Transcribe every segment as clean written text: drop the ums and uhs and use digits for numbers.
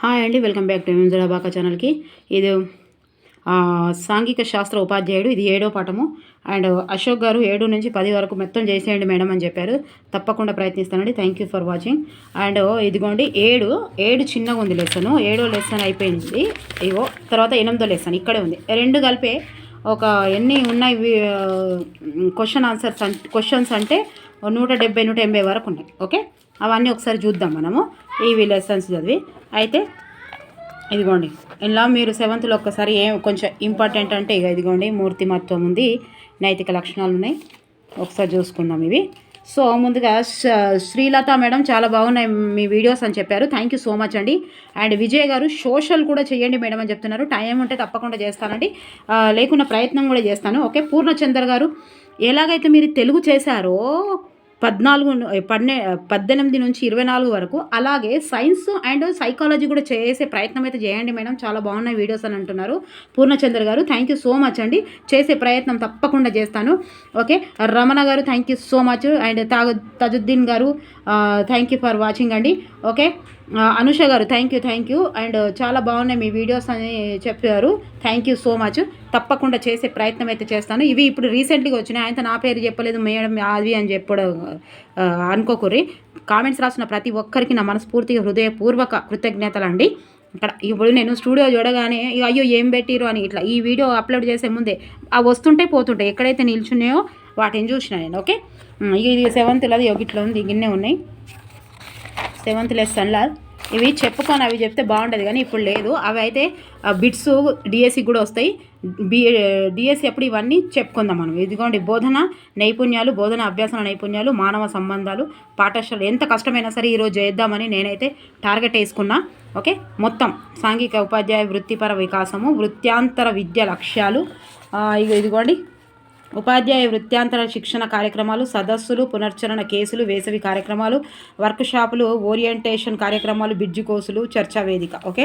Hi అండి, welcome back to జడాబాకా ఛానల్కి. ఇది సాంఘిక శాస్త్ర ఉపాధ్యాయుడు, ఇది 7వ పాఠము. అండ్ అశోక్ గారు 7 నుంచి 10 వరకు మొత్తం చేసేయండి మేడం అని చెప్పారు. తప్పకుండా ప్రయత్నిస్తానండి. Thank you for watching. And ఇదిగోండి 7 చిన్నగా ఉంది లెసన్. 7వ లెసన్ అయిపోయింది. ఇగో తర్వాత 8వ లెసన్ ఇక్కడే ఉంది. రెండు కలిపే ఒక ఎన్ని ఉన్నాయి క్వశ్చన్స్ అంటే 170 180 వరకు ఉన్నాయి. ఓకే, అవన్నీ ఒకసారి చూద్దాం మనము ఇవి లెసన్స్ చదివి. అయితే ఇదిగోండి ఇలా మీరు 7th ఒక్కసారి కొంచెం ఇంపార్టెంట్ అంటే ఇదిగోండి మూర్తిమత్వం ఉంది, నైతిక లక్షణాలు ఉన్నాయి, ఒకసారి చూసుకుందాం ఇవి. సో ముందుగా శ్రీలత మేడం చాలా బాగున్నాయి మీ వీడియోస్ అని చెప్పారు. థ్యాంక్ యూ సో మచ్ అండి. అండ్ విజయ్ గారు సోషల్ కూడా చేయండి మేడం అని చెప్తున్నారు. టైం ఉంటే తప్పకుండా చేస్తానండి, లేకున్న ప్రయత్నం కూడా చేస్తాను. ఓకే, పూర్ణచంద్ర గారు ఎలాగైతే మీరు తెలుగు చేశారో 18 నుంచి 24 వరకు, అలాగే సైన్స్ అండ్ సైకాలజీ కూడా చేసే ప్రయత్నం అయితే చేయండి మేడం, చాలా బాగున్నాయి వీడియోస్ అని అంటున్నారు పూర్ణచంద్ర గారు. థ్యాంక్ యూ సో మచ్ అండి, చేసే ప్రయత్నం తప్పకుండా చేస్తాను. Okay, Ramana garu thank you so much. And Tajuddin garu thank you for watching అండి. Okay, Anusha garu thank you. And చాలా బాగున్నాయి మీ వీడియోస్ అని చెప్పారు. Thank you so much. తప్పకుండా చేసే ప్రయత్నం అయితే చేస్తాను. ఇవి ఇప్పుడు రీసెంట్గా వచ్చినాయి, ఆయన నా పేరు చెప్పలేదు మేడం అది అని చెప్పడం అనుకోకూరి. కామెంట్స్ రాసిన ప్రతి ఒక్కరికి నా మనస్ఫూర్తిగా హృదయపూర్వక కృతజ్ఞతలు అండి. ఇక్కడ ఇప్పుడు నేను స్టూడియో చూడగానే అయ్యో ఏం పెట్టిరు అని ఇట్లా ఈ వీడియో అప్లోడ్ చేసే ముందే అవి వస్తుంటే పోతుంటాయి, ఎక్కడైతే నిల్చున్నాయో వాటిని చూసిన నేను. ఓకే, ఇది 7th అది ఇట్లా ఉంది, గిన్నె ఉన్నాయి 7th లెసన్లో. ఇవి చెప్పుకొని అవి చెప్తే బాగుంటుంది కానీ ఇప్పుడు లేదు. అవి అయితే బిట్స్ డిఎస్సి కూడా వస్తాయి. డిఎస్సి అప్పుడు ఇవన్నీ చెప్పుకుందాం మనం. ఇదిగోండి బోధన నైపుణ్యాలు, బోధన అభ్యాసన నైపుణ్యాలు, మానవ సంబంధాలు, పాఠశాల ఎంత కష్టమైనా సరే ఈరోజు చేద్దామని నేనైతే టార్గెట్ వేసుకున్నా. ఓకే, మొత్తం సాంఘిక ఉపాధ్యాయ వృత్తిపర వికాసము, వృత్యాంతర విద్య లక్ష్యాలు, ఇదిగోండి ఉపాధ్యాయ వృత్యాంతర శిక్షణ కార్యక్రమాలు, సదస్సులు, పునర్చరణ కేసులు, వేసవి కార్యక్రమాలు, వర్క్షాపులు, ఓరియంటేషన్ కార్యక్రమాలు, బిడ్జి కోర్సులు, చర్చా వేదిక. ఓకే,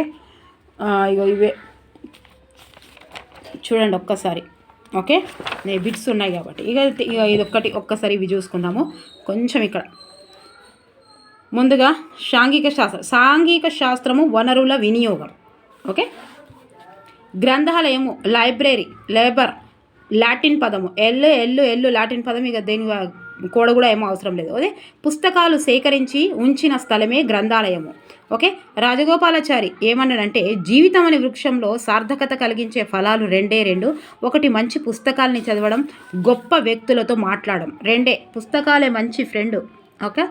ఇవే చూడండి ఒక్కసారి. ఓకే, బిట్స్ ఉన్నాయి కాబట్టి ఇదొక్కటి ఒక్కసారి ఇవి చూసుకుందాము. కొంచెం ఇక్కడ ముందుగా సాంఘిక శాస్త్రము వనరుల వినియోగం. ఓకే, గ్రంథాలయము లైబ్రరీ, లేబర్ లాటిన్ పదము, ఎల్లు లాటిన్ పదం, ఇక దేని కోడ కూడా ఏమో అవసరం లేదు. అదే పుస్తకాలు సేకరించి ఉంచిన స్థలమే గ్రంథాలయము. ఓకే, రాజగోపాలాచారి ఏమన్నాడంటే జీవితం అనే వృక్షంలో సార్థకత కలిగించే ఫలాలు రెండు. ఒకటి మంచి పుస్తకాలని చదవడం, గొప్ప వ్యక్తులతో మాట్లాడడం. పుస్తకాలే మంచి ఫ్రెండ్. ఓకే,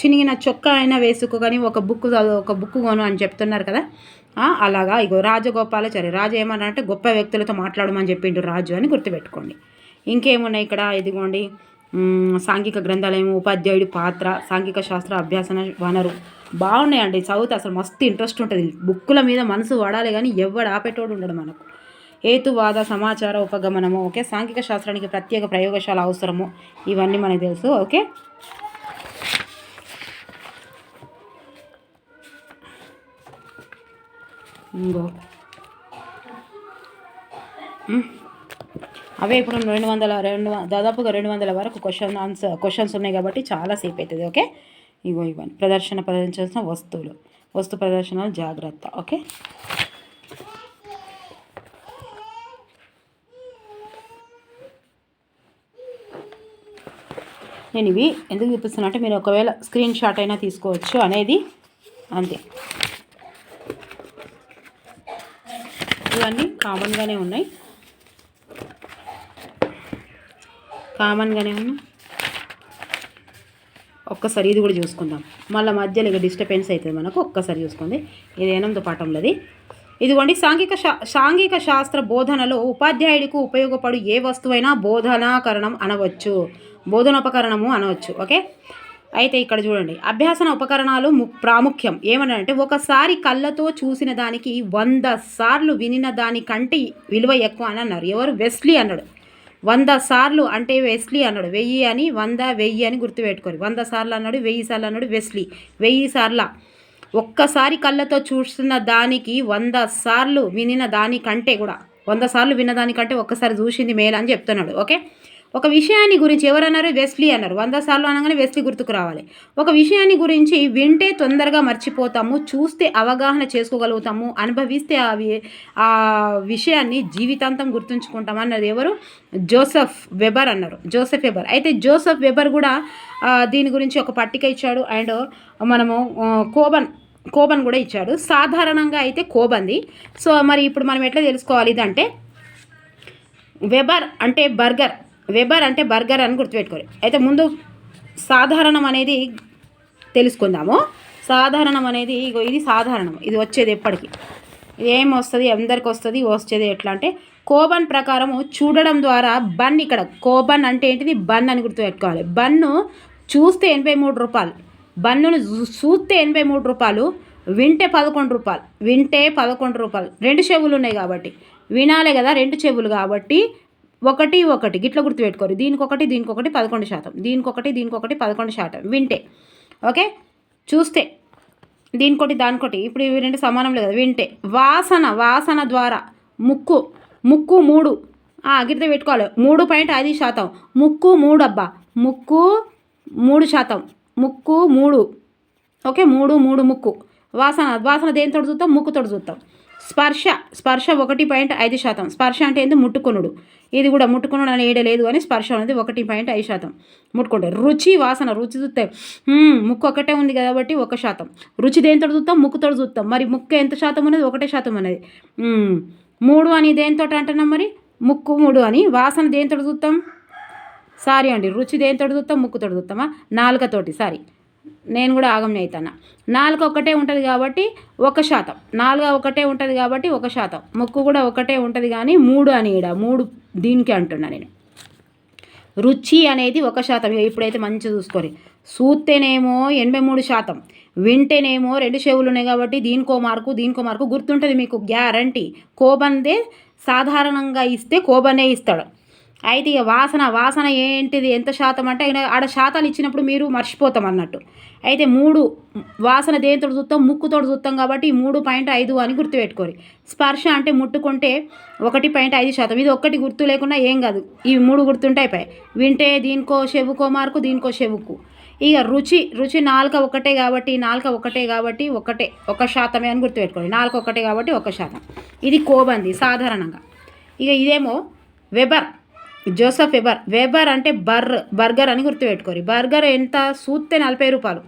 చినిగిన చొక్కా అయినా వేసుకోగాని ఒక బుక్ కొను అని చెప్తున్నారు కదా, అలాగా. ఇగో రాజగోపాలాచారి రాజు ఏమన్నా అంటే గొప్ప వ్యక్తులతో మాట్లాడమని చెప్పిండు రాజు అని గుర్తుపెట్టుకోండి. ఇంకేమున్నాయి ఇక్కడ, ఇదిగోండి సాంఘిక గ్రంథాలయం, ఉపాధ్యాయుడి పాత్ర, సాంఘిక శాస్త్ర అభ్యాసన వనరు. బాగున్నాయండి, చదివితే అసలు మస్తు ఇంట్రెస్ట్ ఉంటుంది. బుక్కుల మీద మనసు పడాలి కానీ ఎవడు ఆపేటోడు ఉండడు మనకు. హేతువాద సమాచార ఉపగమనము. ఓకే, సాంఘిక శాస్త్రానికి ప్రత్యేక ప్రయోగశాల అవసరము, ఇవన్నీ మనకు తెలుసు. ఓకే, ఇంకో అవే ఇప్పుడు 200 దాదాపుగా 200 వరకు క్వశ్చన్స్ ఉన్నాయి కాబట్టి చాలాసేపు అవుతుంది. ఓకే, ఇవన్నీ ప్రదర్శించాల్సిన వస్తు ప్రదర్శనలు జాగ్రత్త. ఓకే, నేను ఇవి ఎందుకు చూపిస్తున్నా అంటే మీరు ఒకవేళ స్క్రీన్ షాట్ అయినా తీసుకోవచ్చు అనేది, అంతే. ఇవన్నీ కామన్గానే ఉన్నాయి. ఒక్కసారి ఇది కూడా చూసుకుందాం, మళ్ళీ మధ్యలో ఇక డిస్టర్బెన్స్ అవుతుంది మనకు. ఒక్కసారి చూసుకోండి, ఇది 8వ పాఠంలోది. ఇదిగోండి సాంఘిక శాస్త్ర బోధనలో ఉపాధ్యాయుడికి ఉపయోగపడు ఏ వస్తువైనా బోధనోపకరణము అనవచ్చు. ఓకే, అయితే ఇక్కడ చూడండి అభ్యాసన ఉపకరణాలు ప్రాముఖ్యం ఏమనంటే ఒకసారి కళ్ళతో చూసిన దానికి 100 సార్లు వినిన దానికంటే విలువ ఎక్కువ అని అన్నారు. ఎవరు? వెస్లీ అన్నాడు. 100 సార్లు అంటే వెస్లీ అన్నాడు. 1000 అని 100 1000 అని గుర్తుపెట్టుకోరు. 100 సార్లు అన్నాడు, 1000 సార్లు అన్నాడు వెస్లీ. 1000 సార్ల ఒక్కసారి కళ్ళతో చూసిన దానికి 100 సార్లు వినిన దానికంటే కూడా 100 సార్లు విన్న దానికంటే ఒక్కసారి చూసింది మేలు అని చెప్తున్నాడు. ఓకే, ఒక విషయాన్ని గురించి ఎవరన్నారు? వెస్లీ అన్నారు. 100 సార్లు అనగానే వెస్లీ గుర్తుకు రావాలి. ఒక విషయాన్ని గురించి వింటే తొందరగా మర్చిపోతాము, చూస్తే అవగాహన చేసుకోగలుగుతాము, అనుభవిస్తే ఆ విషయాన్ని జీవితాంతం గుర్తుంచుకుంటాం అన్నది ఎవరు? జోసెఫ్ వెబర్ అన్నారు. Joseph weber. అయితే జోసెఫ్ వెబర్ కూడా దీని గురించి ఒక పట్టిక ఇచ్చాడు. అండ్ మనము కోబన్ కూడా ఇచ్చాడు. సాధారణంగా అయితే కోబంది. సో మరి ఇప్పుడు మనం ఎట్లా తెలుసుకోవాలి ఇదంటే వెబర్ అంటే బర్గర్ అని గుర్తుపెట్టుకోవాలి. అయితే ముందు సాధారణం అనేది తెలుసుకుందాము. సాధారణం అనేది ఇది సాధారణం, ఇది వచ్చేది ఎప్పటికీ, ఇది ఏం వస్తుంది, అందరికి వస్తుంది. వచ్చేది ఎట్లా అంటే కోబన్ ప్రకారము చూడడం ద్వారా బన్, ఇక్కడ కోబన్ అంటే ఏంటిది? బన్ అని గుర్తుపెట్టుకోవాలి. బన్ను చూస్తే 83 రూపాయలు, బన్నును చూస్తే 83 రూపాయలు, వింటే 11 రూపాయలు, వింటే 11 రూపాయలు. 2 చెవులు ఉన్నాయి కాబట్టి వినాలే కదా, 2 చెవులు కాబట్టి ఒకటి గిట్ల గుర్తుపెట్టుకోరు. దీనికొకటి 11%, దీనికొకటి 11% వింటే. ఓకే, చూస్తే దీనికొకటి దానికొకటి, ఇప్పుడు ఇవి 2 సమానం లేదు కదా. వింటే వాసన ద్వారా ముక్కు 3 గిట్ల పెట్టుకోవాలి. 3.5%, ముక్కు 3 అబ్బా, ముక్కు 3%, ముక్కు 3. ఓకే, 3 ముక్కు. వాసన దేనితో చూస్తాం? ముక్కుతో చూస్తాం. స్పర్శ 1.5%. స్పర్శ అంటే ఏంది? ముట్టుకొనుడు. ఇది కూడా ముట్టుకొనుడు అని ఏడలేదు అని స్పర్శ అనేది 1.5% ముట్టుకుంటారు. రుచి చూస్తే ముక్కు ఒకటే ఉంది కాబట్టి 1%. రుచి దేనితో చూస్తాం? ముక్కుతో చూస్తాం. మరి ముక్కు ఎంత శాతం ఉన్నది? 1% అనేది. 3 అని దేనితో అంటున్నాం? మరి ముక్కు 3 అని. వాసన దేనితో చూస్తాం? సారీ అండి, రుచి దేనితో చూస్తాం? ముక్కుతో చూస్తామా? నాలుకతోటి. సారీ, నేను కూడా ఆగమని అవుతాను. నాలుక ఒకటే ఉంటుంది కాబట్టి 1%. నాలుక ఒకటే ఉంటుంది కాబట్టి 1%. ముక్కు కూడా ఒకటే ఉంటుంది కానీ 3 అని, 3 దీనికి అంటున్నా నేను. రుచి అనేది 1%. ఇప్పుడైతే మంచిగా చూసుకోరు. చూస్తేనేమో 83%, వింటేనేమో 2 చెవులు ఉన్నాయి కాబట్టి దీనికో మార్కు గుర్తుంటుంది మీకు, గ్యారంటీ. కోబన్దే సాధారణంగా ఇస్తే కోబనే ఇస్తాడు. అయితే ఇక వాసన ఏంటిది? ఎంత శాతం అంటే ఆడ శాతాలు ఇచ్చినప్పుడు మీరు మర్చిపోతాం అన్నట్టు. అయితే 3 వాసన దేనితో చూస్తాం? ముక్కుతో చూస్తాం కాబట్టి 3.5 అని గుర్తుపెట్టుకోరు. స్పర్శ అంటే ముట్టుకుంటే 1.5%. ఇది ఒక్కటి గుర్తు లేకుండా ఏం కాదు, ఇవి 3 గుర్తుంటే అయిపోయాయి. వింటే దీనికో చెవుకో మార్కు, దీనికో చెవుకు. ఇక రుచి నాలుక ఒకటే కాబట్టి 1% అని గుర్తుపెట్టుకోండి. నాలుక ఒకటే కాబట్టి 1%. ఇది కోబంది సాధారణంగా. ఇక ఇదేమో జోసెఫ్ వెబర్ అంటే బర్గర్ అని గుర్తుపెట్టుకోరు. బర్గర్ ఎంత? చూస్తే 40 రూపాయలు.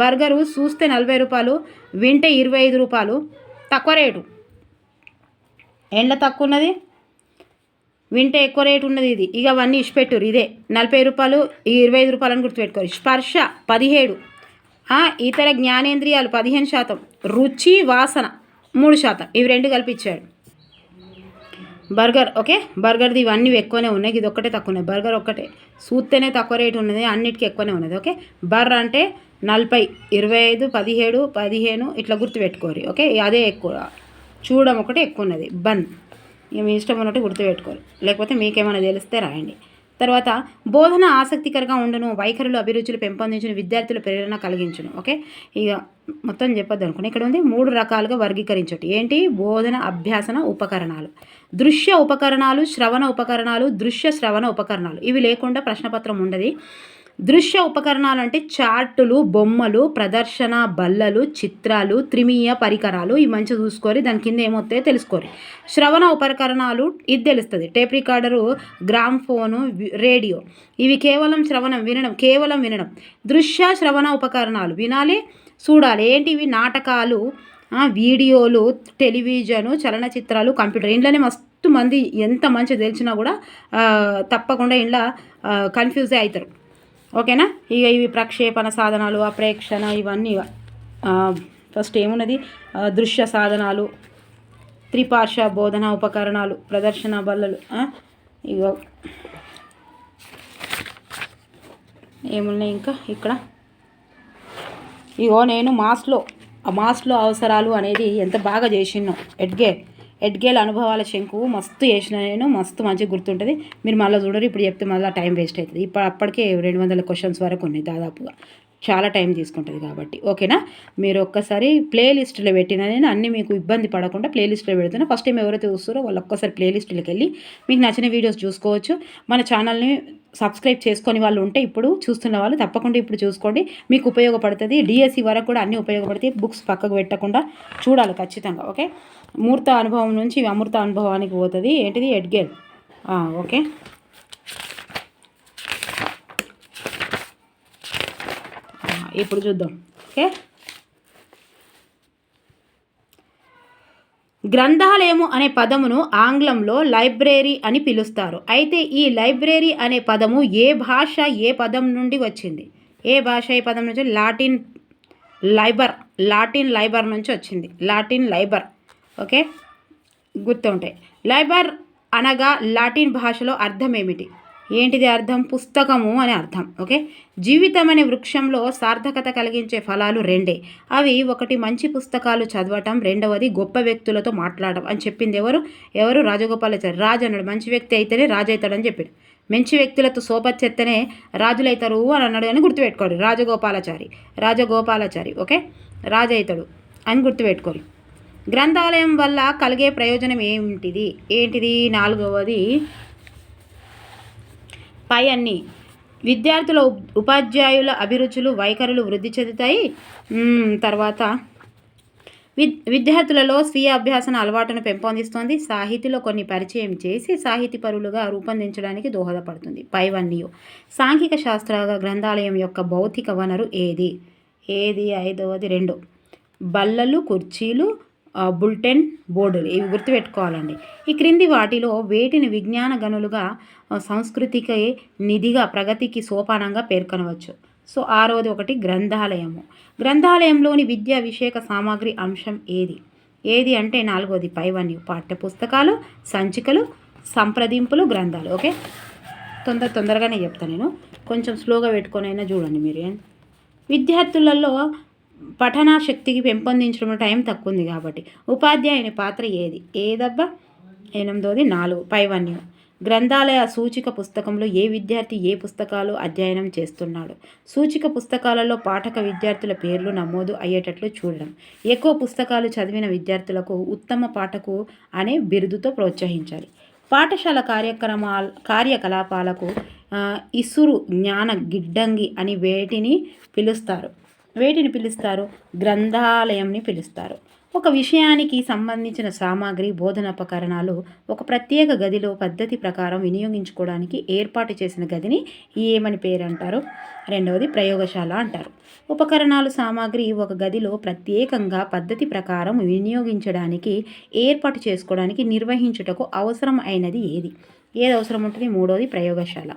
బర్గరు చూస్తే 40 రూపాయలు, వింటే 25 రూపాయలు. తక్కువ రేటు. ఎండ్ల తక్కువ ఉన్నది, వింటే ఎక్కువ రేటు ఉన్నది. ఇది ఇక అవన్నీ ఇచ్చిపెట్టురు. ఇదే 40 రూపాయలు, 25 రూపాయలు అని గుర్తుపెట్టుకోరు. స్పర్శ 17, ఇతర జ్ఞానేంద్రియాలు 15%, రుచి వాసన 3%. ఇవి 2 కల్పించాడు. బర్గర్. ఓకే, బర్గర్ది ఇవన్నీ ఎక్కువనే ఉన్నాయి, ఇది ఒక్కటే తక్కువ ఉన్నాయి. బర్గర్ ఒక్కటే చూస్తేనే తక్కువ రేటు ఉన్నది, అన్నిటికీ ఎక్కువనే ఉన్నది. ఓకే, బర్ అంటే 40, 25, 17, 15 ఇట్లా గుర్తుపెట్టుకోరు. ఓకే, అదే ఎక్కువ. చూడడం ఒకటి ఎక్కువ ఉన్నది. బన్ ఇక మీ ఇష్టం ఉన్నట్టు గుర్తుపెట్టుకోరు, లేకపోతే మీకేమైనా తెలిస్తే రాయండి. తర్వాత బోధన ఆసక్తికరంగా ఉండను, వైఖరులు అభిరుచులు పెంపొందించిన విద్యార్థుల ప్రేరణ కలిగించును. ఓకే, ఇక మొత్తం చెప్పొద్దు అనుకుని ఇక్కడ ఉంది 3 రకాలుగా వర్గీకరించటి. ఏంటి? బోధన అభ్యాసన ఉపకరణాలు, దృశ్య ఉపకరణాలు, శ్రవణ ఉపకరణాలు, దృశ్య శ్రవణ ఉపకరణాలు. ఇవి లేకుండా ప్రశ్నపత్రం ఉండదు. దృశ్య ఉపకరణాలు అంటే చార్టులు, బొమ్మలు, ప్రదర్శన బల్లలు, చిత్రాలు, త్రిమీయ పరికరాలు. ఇవి మంచిగా చూసుకోరి, దాని కింద ఏమవుతాయో తెలుసుకోరి. శ్రవణ ఉపకరణాలు ఇది తెలుస్తుంది, టేప్ రికార్డరు, గ్రామ్ఫోను, రేడియో. ఇవి కేవలం వినడం. దృశ్య శ్రవణ ఉపకరణాలు వినాలి, చూడాలి. ఏంటివి? నాటకాలు, వీడియోలు, టెలివిజను, చలనచిత్రాలు, కంప్యూటర్. ఇంట్లోనే మస్తు మంది ఎంత మంచిగా తెలిసినా కూడా తప్పకుండా ఇంట్లో కన్ఫ్యూజే అవుతారు. ఓకేనా? ఇక ఇవి ప్రక్షేపణ సాధనాలు, అప్రేక్షణ, ఇవన్నీ. ఫస్ట్ ఏమున్నది? దృశ్య సాధనాలు, త్రిపార్శ్వ బోధన ఉపకరణాలు, ప్రదర్శన బల్లలు. ఇక ఏమున్నాయి ఇంకా ఇక్కడ? ఇగో నేను మాస్లో అవసరాలు అనేది ఎంత బాగా చేసినో. ఎడ్గేల్ అనుభవాల శంకు మస్తు చేసిన నేను, మస్తు మంచిగా గుర్తుంటుంది. మీరు మళ్ళీ చూడరు, ఇప్పుడు చెప్తే మళ్ళీ టైం వేస్ట్ అవుతుంది. అప్పటికే 200 క్వశ్చన్స్ వరకు ఉన్నాయి దాదాపుగా. చాలా టైం తీసుకుంటుంది కాబట్టి ఓకేనా. మీరు ఒక్కసారి ప్లేలిస్ట్లో పెట్టిన నేను అన్నీ మీకు ఇబ్బంది పడకుండా ప్లేలిస్ట్లో పెడుతున్నా. ఫస్ట్ టైం ఎవరైతే చూస్తారో వాళ్ళు ఒక్కసారి ప్లేలిస్ట్లోకి వెళ్ళి మీకు నచ్చిన వీడియోస్ చూసుకోవచ్చు. మన ఛానల్ని సబ్స్క్రైబ్ చేసుకొని వాళ్ళు ఉంటే ఇప్పుడు చూస్తున్న వాళ్ళు తప్పకుండా ఇప్పుడు చూసుకోండి, మీకు ఉపయోగపడుతుంది. డిఎస్సి వరకు కూడా అన్నీ ఉపయోగపడతాయి. బుక్స్ పక్కకు పెట్టకుండా చూడాలి ఖచ్చితంగా. ఓకే, మూర్త అనుభవం నుంచి అమృత అనుభవానికి పోతుంది. ఏంటిది ఎడ్గేల్. ఓకే, ఇప్పుడు చూద్దాం. ఓకే, గ్రంథాలయము అనే పదమును ఆంగ్లంలో లైబ్రరీ అని పిలుస్తారు. అయితే ఈ లైబ్రరీ అనే పదము ఏ భాష ఏ పదం నుండి వచ్చింది? ఏ భాష ఏ పదం నుంచి? లాటిన్ లైబర్ నుంచి వచ్చింది. Latin liable. ఓకే, గుర్తుంటాయి. లైబర్ అనగా లాటిన్ భాషలో అర్థం ఏమిటి? ఏంటిది అర్థం? పుస్తకము అని అర్థం. ఓకే, జీవితం అనే వృక్షంలో సార్థకత కలిగించే ఫలాలు రెండే. అవి ఒకటి మంచి పుస్తకాలు చదవటం, రెండవది గొప్ప వ్యక్తులతో మాట్లాడటం అని చెప్పింది ఎవరు? రాజగోపాలాచారి. రాజు అన్నాడు మంచి వ్యక్తి అయితేనే రాజు అవుతాడని చెప్పాడు. మంచి వ్యక్తులతో సోబత్ చేస్తేనే రాజులైతారు అని అన్నాడు అని గుర్తుపెట్టుకోండి. రాజగోపాలాచారి. ఓకే, రాజు అవుతాడు అని గుర్తుపెట్టుకోండి. గ్రంథాలయం వల్ల కలిగే ప్రయోజనం ఏంటిది? నాలుగవది పై అన్ని విద్యార్థుల ఉపాధ్యాయుల అభిరుచులు వైఖరులు వృద్ధి చెందుతాయి. తర్వాత విద్యార్థులలో స్వీయ అభ్యాసన అలవాటును పెంపొందిస్తుంది. సాహితీలో కొన్ని పరిచయం చేసి సాహితీపరులుగా రూపొందించడానికి దోహదపడుతుంది. పైవన్నీ సాంఘిక శాస్త్ర గ్రంథాలయం యొక్క భౌతిక వనరు ఏది? ఐదవది 2 బల్లలు, కుర్చీలు, బులెటిన్ బోర్డులు. ఇవి గుర్తుపెట్టుకోవాలండి. ఈ క్రింది వాటిలో వేటిని విజ్ఞాన గనులుగా, సంస్కృతికి నిధిగా, ప్రగతికి సోపానంగా పేర్కొనవచ్చు? సో 6వది గ్రంథాలయము. గ్రంథాలయంలోని విద్యా విషయక సామాగ్రి అంశం ఏది అంటే 4వది పైవన్నీ పాఠ్య పుస్తకాలు, సంచికలు, సంప్రదింపులు, గ్రంథాలు. ఓకే, తొందరగానే చెప్తాను నేను, కొంచెం స్లోగా పెట్టుకొనైనా చూడండి మీరు. విద్యార్థులలో పఠనా శక్తికి పెంపొందించడం టైం తక్కువ ఉంది కాబట్టి ఉపాధ్యాయుని పాత్ర ఏదబ్బా? 8వది 4 పైవన్నీ గ్రంథాలయ సూచిక పుస్తకంలో ఏ విద్యార్థి ఏ పుస్తకాలు అధ్యయనం చేస్తున్నాడు? సూచిక పుస్తకాలలో పాఠక విద్యార్థుల పేర్లు నమోదు అయ్యేటట్లు చూడడం. ఎక్కువ పుస్తకాలు చదివిన విద్యార్థులకు ఉత్తమ పాఠకు అనే బిరుదుతో ప్రోత్సహించాలి. పాఠశాల కార్యకలాపాలకు ఇసురు జ్ఞాన గిడ్డంగి అని వేటిని పిలుస్తారు? గ్రంథాలయంని పిలుస్తారు. ఒక విషయానికి సంబంధించిన సామాగ్రి, బోధనోపకరణాలు ఒక ప్రత్యేక గదిలో పద్ధతి ప్రకారం వినియోగించుకోవడానికి ఏర్పాటు చేసిన గదిని ఏమని పేరు అంటారు? 2వది ప్రయోగశాల అంటారు. ఉపకరణాలు, సామాగ్రి ఒక గదిలో ప్రత్యేకంగా పద్ధతి ప్రకారం వినియోగించడానికి ఏర్పాటు చేసుకోవడానికి నిర్వహించుటకు అవసరం అయినది ఏది అవసరం ఉంటుంది? 3వది ప్రయోగశాల.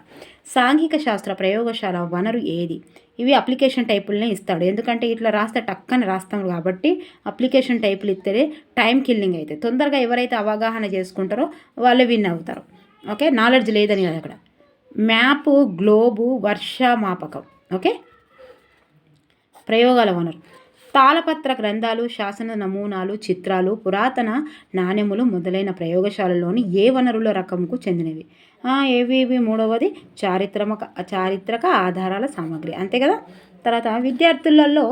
సాంఘిక శాస్త్ర ప్రయోగశాల వనరు ఏది? ఇవి అప్లికేషన్ టైపులనే ఇస్తాడు. ఎందుకంటే ఇట్లా రాస్తే టక్కని రాస్తాం కాబట్టి అప్లికేషన్ టైపులు ఇస్తేనే టైం కిల్లింగ్ అయితే తొందరగా ఎవరైతే అవగాహన చేసుకుంటారో వాళ్ళు విన్ అవుతారు. ఓకే, నాలెడ్జ్ లేదని కదా అక్కడ. Map, globe, వర్షమాపకం. ఓకే, ప్రయోగాల వనరు తాళపత్ర గ్రంథాలు, శాసన నమూనాలు, చిత్రాలు, పురాతన నాణెములు మొదలైన ప్రయోగశాలలోని ఏ వనరుల రకంకు చెందినవి? ఏవి? 3వది చారిత్రక ఆధారాల సామాగ్రి. అంతే కదా. తర్వాత విద్యార్థులలో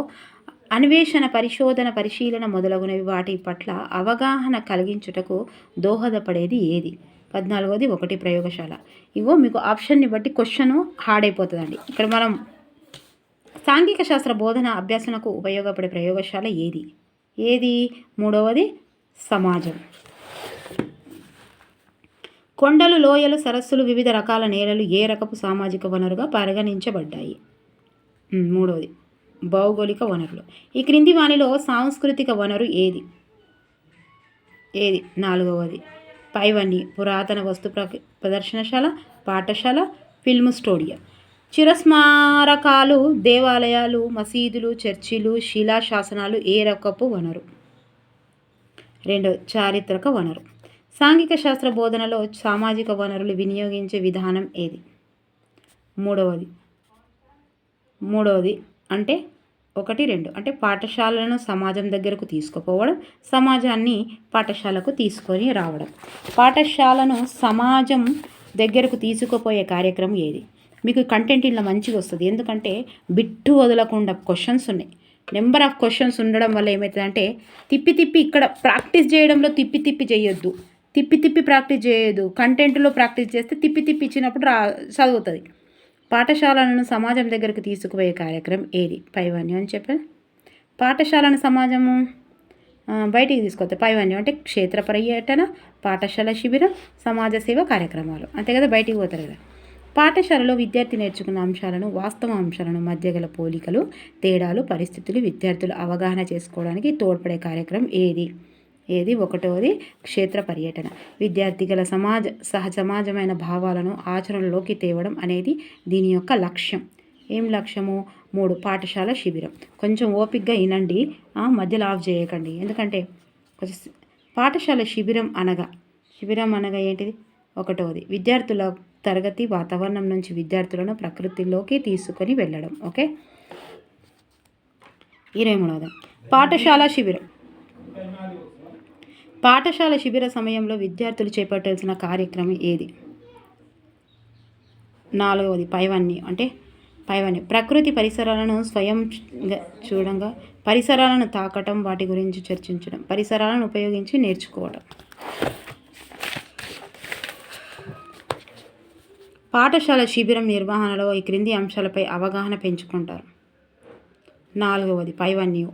అన్వేషణ, పరిశోధన, పరిశీలన మొదలగునవి వాటి పట్ల అవగాహన కలిగించుటకు దోహదపడేది ఏది? 14వది 1 ప్రయోగశాల. ఇగో మీకు ఆప్షన్ని బట్టి క్వశ్చన్ హార్డ్ అయిపోతుందండి. ఇక్కడ మనం సాంఘిక శాస్త్ర బోధన అభ్యాసనకు ఉపయోగపడే ప్రయోగశాల ఏది? 3వది సమాజం. కొండలు, లోయలు, సరస్సులు, వివిధ రకాల నేలలు ఏ రకపు సామాజిక వనరుగా పరిగణించబడ్డాయి? 3వది భౌగోళిక వనరులు. ఈ క్రింది వానిలో సాంస్కృతిక వనరు ఏది? 4వది పైవన్నీ పురాతన వస్తు ప్రదర్శనశాల, పాఠశాల, ఫిల్మ్ స్టూడియో. చిరస్మారకాలు, దేవాలయాలు, మసీదులు, చర్చిలు, శిలాశాసనాలు ఏ రకపు వనరు? 2 చారిత్రక వనరు. సాంఘిక శాస్త్ర బోధనలో సామాజిక వనరులు వినియోగించే విధానం ఏది? 3వది అంటే 1, 2 అంటే పాఠశాలను సమాజం దగ్గరకు తీసుకుపోవడం, సమాజాన్ని పాఠశాలకు తీసుకొని రావడం. పాఠశాలను సమాజం దగ్గరకు తీసుకుపోయే కార్యక్రమం ఏది? మీకు కంటెంట్ ఇలా మంచిగా వస్తుంది. ఎందుకంటే బిట్టు వదలకుండా క్వశ్చన్స్ ఉన్నాయి. నెంబర్ ఆఫ్ క్వశ్చన్స్ ఉండడం వల్ల ఏమవుతుందంటే తిప్పి ఇక్కడ ప్రాక్టీస్ చేయడంలో తిప్పి చేయొద్దు. తిప్పి ప్రాక్టీస్ చేయొద్దు. కంటెంట్లో ప్రాక్టీస్ చేస్తే తిప్పి ఇచ్చినప్పుడు చదువుతుంది. పాఠశాలను సమాజం దగ్గరకు తీసుకుపోయే కార్యక్రమం ఏది? పైవన్యం అని చెప్పాను. పాఠశాలను సమాజము బయటికి తీసుకొస్తే పైవన్యం అంటే క్షేత్ర పర్యటన, పాఠశాల శిబిరం, సమాజ సేవ కార్యక్రమాలు, అంతే కదా, బయటికి పోతారు కదా. పాఠశాలలో విద్యార్థి నేర్చుకున్న అంశాలను, వాస్తవ అంశాలను మధ్య గల పోలికలు, తేడాలు, పరిస్థితులు విద్యార్థులు అవగాహన చేసుకోవడానికి తోడ్పడే కార్యక్రమం ఏది? ఒకటవది క్షేత్ర పర్యటన. విద్యార్థి గల సమాజమైన భావాలను ఆచరణలోకి తేవడం అనేది దీని యొక్క లక్ష్యం. ఏం లక్ష్యము? 3 పాఠశాల శిబిరం. కొంచెం ఓపికగా వినండి, మధ్యలో ఆఫ్ చేయకండి. ఎందుకంటే కొంచెం పాఠశాల శిబిరం అనగా ఏంటిది? ఒకటవది విద్యార్థుల తరగతి వాతావరణం నుంచి విద్యార్థులను ప్రకృతిలోకి తీసుకొని వెళ్ళడం. ఓకే. 23వ పాఠశాల శిబిరం. పాఠశాల శిబిర సమయంలో విద్యార్థులు చేపట్టాల్సిన కార్యక్రమం ఏది? 4వది పైవన్యం. అంటే పైవన్యం ప్రకృతి పరిసరాలను చూడంగా పరిసరాలను తాకటం, వాటి గురించి చర్చించడం, పరిసరాలను ఉపయోగించి నేర్చుకోవడం. పాఠశాల శిబిరం నిర్వహణలో ఈ క్రింది అంశాలపై అవగాహన పెంచుకుంటారు. 4వది పైవన్యం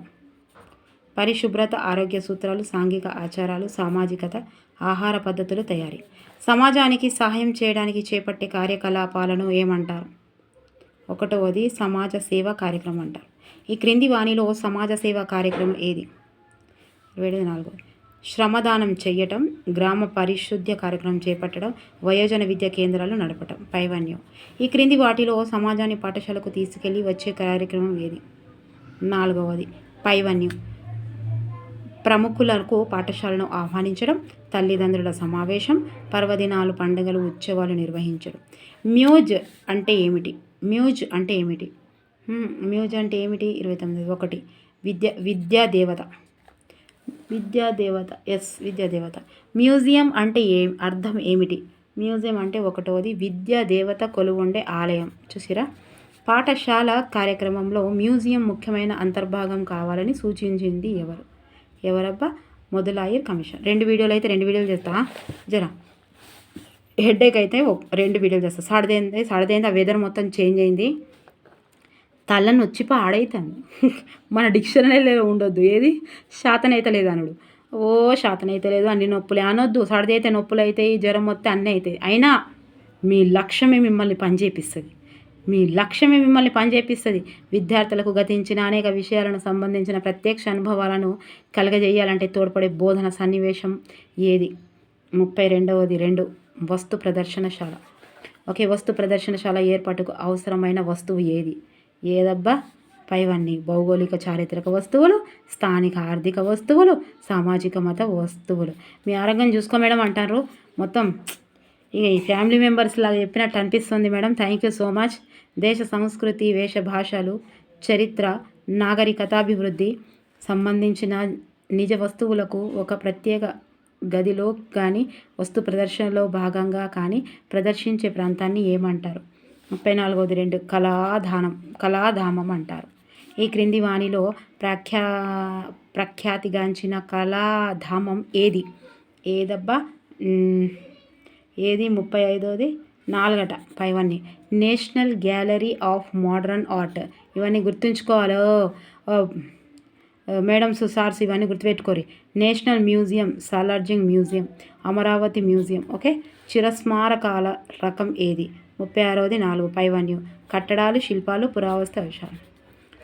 పరిశుభ్రత, ఆరోగ్య సూత్రాలు, సాంఘిక ఆచారాలు, సామాజికత, ఆహార పద్ధతులు తయారీ. సమాజానికి సహాయం చేయడానికి చేపట్టే కార్యకలాపాలను ఏమంటారు? 1వది సమాజ సేవ కార్యక్రమం అంటారు. ఈ క్రింది వాణిలో సమాజ సేవ కార్యక్రమం ఏది? 24వది శ్రమదానం చేయటం, గ్రామ పరిశుద్ధ్య కార్యక్రమం చేపట్టడం, వయోజన విద్యా కేంద్రాలు నడపటం. పైవన్యం ఈ క్రింది వాటిలో సమాజాన్ని పాఠశాలకు తీసుకెళ్లి వచ్చే కార్యక్రమం ఏది? 4వది పైవన్యం ప్రముఖులకు పాఠశాలను ఆహ్వానించడం, తల్లిదండ్రుల సమావేశం, పర్వదినాలు, పండుగలు, ఉత్సవాలు నిర్వహించడం. మ్యూజ్ అంటే ఏమిటి? మ్యూజ్ అంటే ఏమిటి? 29. 1 విద్యాదేవత. విద్యాదేవత. మ్యూజియం అంటే అర్థం ఏమిటి? మ్యూజియం అంటే 1వది విద్యాదేవత కొలువుండే ఆలయం. చూసిరా? పాఠశాల కార్యక్రమంలో మ్యూజియం ముఖ్యమైన అంతర్భాగం కావాలని సూచించింది ఎవరబ్బా? మొదలాయర్ కమిషన్. 2 వీడియోలు అయితే 2 వీడియోలు చేస్తా. జరా హెడ్ఏక్ అయితే 2 వీడియోలు చేస్తా. సాడదైంది ఆ వెదర్ మొత్తం చేంజ్ అయింది. తలని వచ్చి పాడైతాను. మన డిక్షనరీలో ఉండొద్దు. ఏది శాతనైతే లేదు అనుడు. శాతనైతే లేదు, అన్ని నొప్పులే అనొద్దు. సడదైతే నొప్పులు అవుతాయి, జ్వరం వస్తే అన్నీ అవుతాయి. అయినా మీ లక్ష్యమే మిమ్మల్ని పనిచేపిస్తుంది. విద్యార్థులకు గతించిన అనేక విషయాలను సంబంధించిన ప్రత్యక్ష అనుభవాలను కలగజేయాలంటే తోడ్పడే బోధన సన్నివేశం ఏది? 32వది 2 వస్తు ప్రదర్శనశాల. ఓకే. వస్తు ప్రదర్శనశాల ఏర్పాటుకు అవసరమైన వస్తువు ఏదబ్బా? పైవన్నీ భౌగోళిక చారిత్రక వస్తువులు, స్థానిక ఆర్థిక వస్తువులు, సామాజిక మత వస్తువులు. మీ ఆరోగ్యం చూసుకో మేడం అంటారు. మొత్తం ఇక ఈ ఫ్యామిలీ మెంబర్స్ లాగా చెప్పినట్టు అనిపిస్తుంది madam. Thank you so much. దేశ సంస్కృతి, వేషభాషలు, చరిత్ర, నాగరికతాభివృద్ధి సంబంధించిన నిజ వస్తువులకు ఒక ప్రత్యేక గదిలో కానీ వస్తు ప్రదర్శనలో భాగంగా కానీ ప్రదర్శించే ప్రాంతాన్ని ఏమంటారు? 34వది 2 కళాధామం అంటారు. ఈ క్రింది వాణిలో ప్రఖ్యాతిగాంచిన కళాధామం ఏదబ్బా? 35వది 4 పైవన్నీ national gallery of modern art. ఇవన్నీ గుర్తుంచుకోవాలో మేడమ్స్, సార్స్, ఇవన్నీ గుర్తుపెట్టుకోరి. National museum, Salarjung museum, Amaravati museum. Okay. చిరస్మారకాల రకం ఏది? 36వది 4 పైవన్యం కట్టడాలు, శిల్పాలు, పురావస్తు అంశాలు.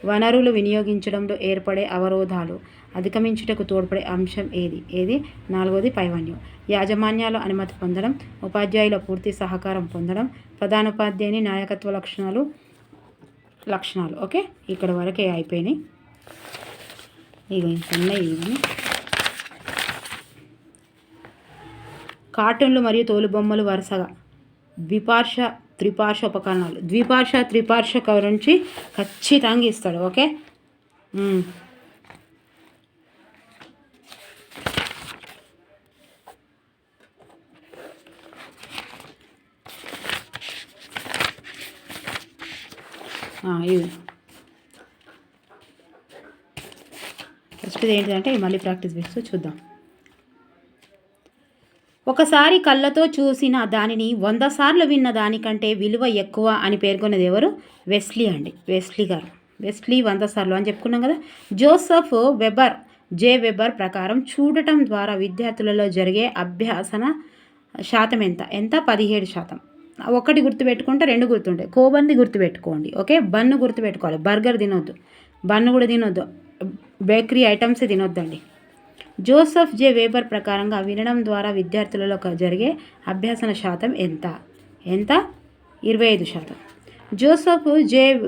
వనరులు వినియోగించడంలో ఏర్పడే అవరోధాలు అధిగమించుటకు తోడ్పడే అంశం ఏది? 4వది పైవన్యం యాజమాన్యాల అనుమతి పొందడం, ఉపాధ్యాయుల పూర్తి సహకారం పొందడం, ప్రధానోపాధ్యాయుని నాయకత్వ లక్షణాలు. ఓకే. ఇక్కడ వరకే అయిపోయినాయి. ఇవి కార్టూన్లు మరియు తోలుబొమ్మలు వరుసగా ద్విపార్శ్వ త్రిపార్శ్వ గురించి ఖచ్చితంగా ఇస్తాడు. ఓకే. ఇవి ఫస్ట్ ఏంటంటే మళ్ళీ ప్రాక్టీస్ చేస్తూ చూద్దాం. ఒకసారి కళ్ళతో చూసిన దానిని 100 సార్లు విన్న దానికంటే విలువ ఎక్కువ అని పేర్కొన్నది ఎవరు? వెస్లీ అండి. వెస్లీ గారు. వెస్లీ 100 సార్లు అని చెప్పుకున్నాం కదా. జోసెఫ్ వెబర్ వెబర్ ప్రకారం చూడటం ద్వారా విద్యార్థులలో జరిగే అభ్యాసన శాతం ఎంత? 17%. ఒకటి గుర్తుపెట్టుకుంటే 2 గుర్తుంటాయి. కోబంది గుర్తుపెట్టుకోండి. ఓకే, బన్ను గుర్తుపెట్టుకోవాలి. బర్గర్ తినొద్దు, బన్ను కూడా తినొద్దు, బేకరీ ఐటమ్స్ తినొద్దండి. జోసెఫ్ వెబర్ ప్రకారంగా వినడం ద్వారా విద్యార్థులలో జరిగే అభ్యాసన శాతం ఎంత? 25%. జోసెఫ్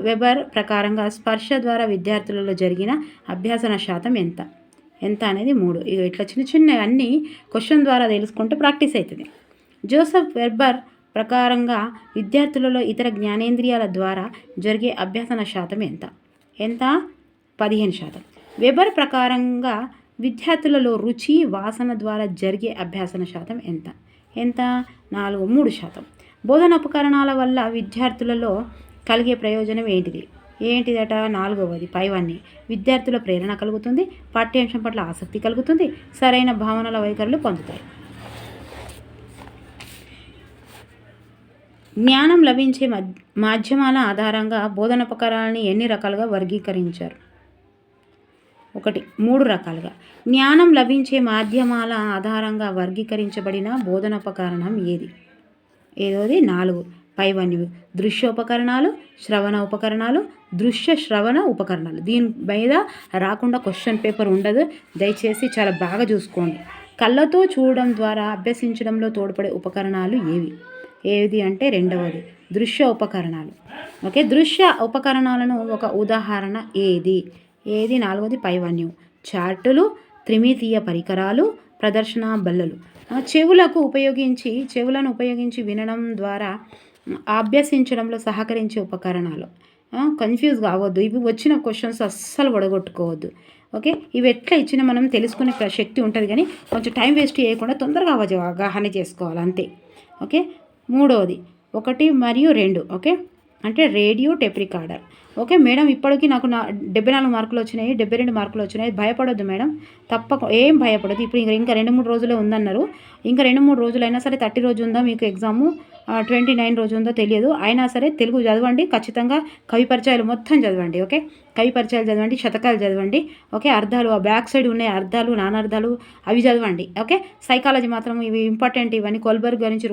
వెబర్ ప్రకారంగా స్పర్శ ద్వారా విద్యార్థులలో జరిగిన అభ్యాసన శాతం ఎంత అనేది 3. ఇట్లా చిన్న చిన్న అన్నీ క్వశ్చన్ ద్వారా తెలుసుకుంటే ప్రాక్టీస్ అవుతుంది. జోసెఫ్ వెబర్ ప్రకారంగా విద్యార్థులలో ఇతర జ్ఞానేంద్రియాల ద్వారా జరిగే అభ్యాసన శాతం ఎంత? 15%. వెబర్ ప్రకారంగా విద్యార్థులలో రుచి వాసన ద్వారా జరిగే అభ్యాసన శాతం ఎంత? 3%. బోధన ఉపకరణాల వల్ల విద్యార్థులలో కలిగే ప్రయోజనం ఏంటిదట? 4వది పైవన్నీ. విద్యార్థుల ప్రేరణ కలుగుతుంది, పాఠ్యాంశం పట్ల ఆసక్తి కలుగుతుంది, సరైన భావనల వైఖరులు పొందుతాయి. జ్ఞానం లభించే మాధ్యమాల ఆధారంగా బోధనోపకరణాలని ఎన్ని రకాలుగా వర్గీకరించారు? 3 రకాలుగా. జ్ఞానం లభించే మాధ్యమాల ఆధారంగా వర్గీకరించబడిన బోధనోపకరణం ఏదోది 4 పైవన్నివి. దృశ్యోపకరణాలు, శ్రవణ ఉపకరణాలు, దృశ్య శ్రవణ ఉపకరణాలు. దీని మీద రాకుండా క్వశ్చన్ పేపర్ ఉండదు, దయచేసి చాలా బాగా చూసుకోండి. కళ్ళతో చూడడం ద్వారా అభ్యసించడంలో తోడ్పడే ఉపకరణాలు ఏది అంటే 2వది దృశ్య ఉపకరణాలు. ఓకే, దృశ్య ఉపకరణాలను ఒక ఉదాహరణ ఏది? 4వది పైవన్యం. చార్టులు, త్రిమితీయ పరికరాలు, ప్రదర్శన బల్లలు. చెవులను ఉపయోగించి వినడం ద్వారా అభ్యసించడంలో సహకరించే ఉపకరణాలు. కన్ఫ్యూజ్ కావద్దు, ఇవి వచ్చిన క్వశ్చన్స్ అస్సలు వడగొట్టుకోవద్దు. ఓకే, ఇవి ఎట్లా ఇచ్చినా మనం తెలుసుకునే శక్తి ఉంటుంది, కానీ కొంచెం టైం వేస్ట్ చేయకుండా తొందరగా అవగాహన చేసుకోవాలి అంతే. ఓకే, 3వది 1 మరియు 2. ఓకే, అంటే radio tape recorder. Okay madam, ఇప్పటికీ నాకు 74 మార్కులు వచ్చినాయి, 72 మార్కులు వచ్చినాయి. భయపడొద్దు మేడం, ఏం భయపడదు. ఇప్పుడు ఇంకా 2-3 రోజులే ఉందన్నారు. ఇంకా 2-3 రోజులైనా సరే, 30 రోజు ఉందా మీకు ఎగ్జాము, 29 రోజు ఉందో తెలియదు. అయినా సరే తెలుగు చదవండి ఖచ్చితంగా. కవి పరిచయాలు మొత్తం చదవండి. ఓకే, కవి పరిచయాలు చదవండి, శతకాలు చదవండి. ఓకే, అర్థాలు ఆ బ్యాక్ సైడ్ ఉన్నాయి, అర్థాలు నానార్థాలు అవి చదవండి. ఓకే, సైకాలజీ మాత్రం ఇవి ఇంపార్టెంట్. ఇవన్నీ కోల్బర్గ్ గురించి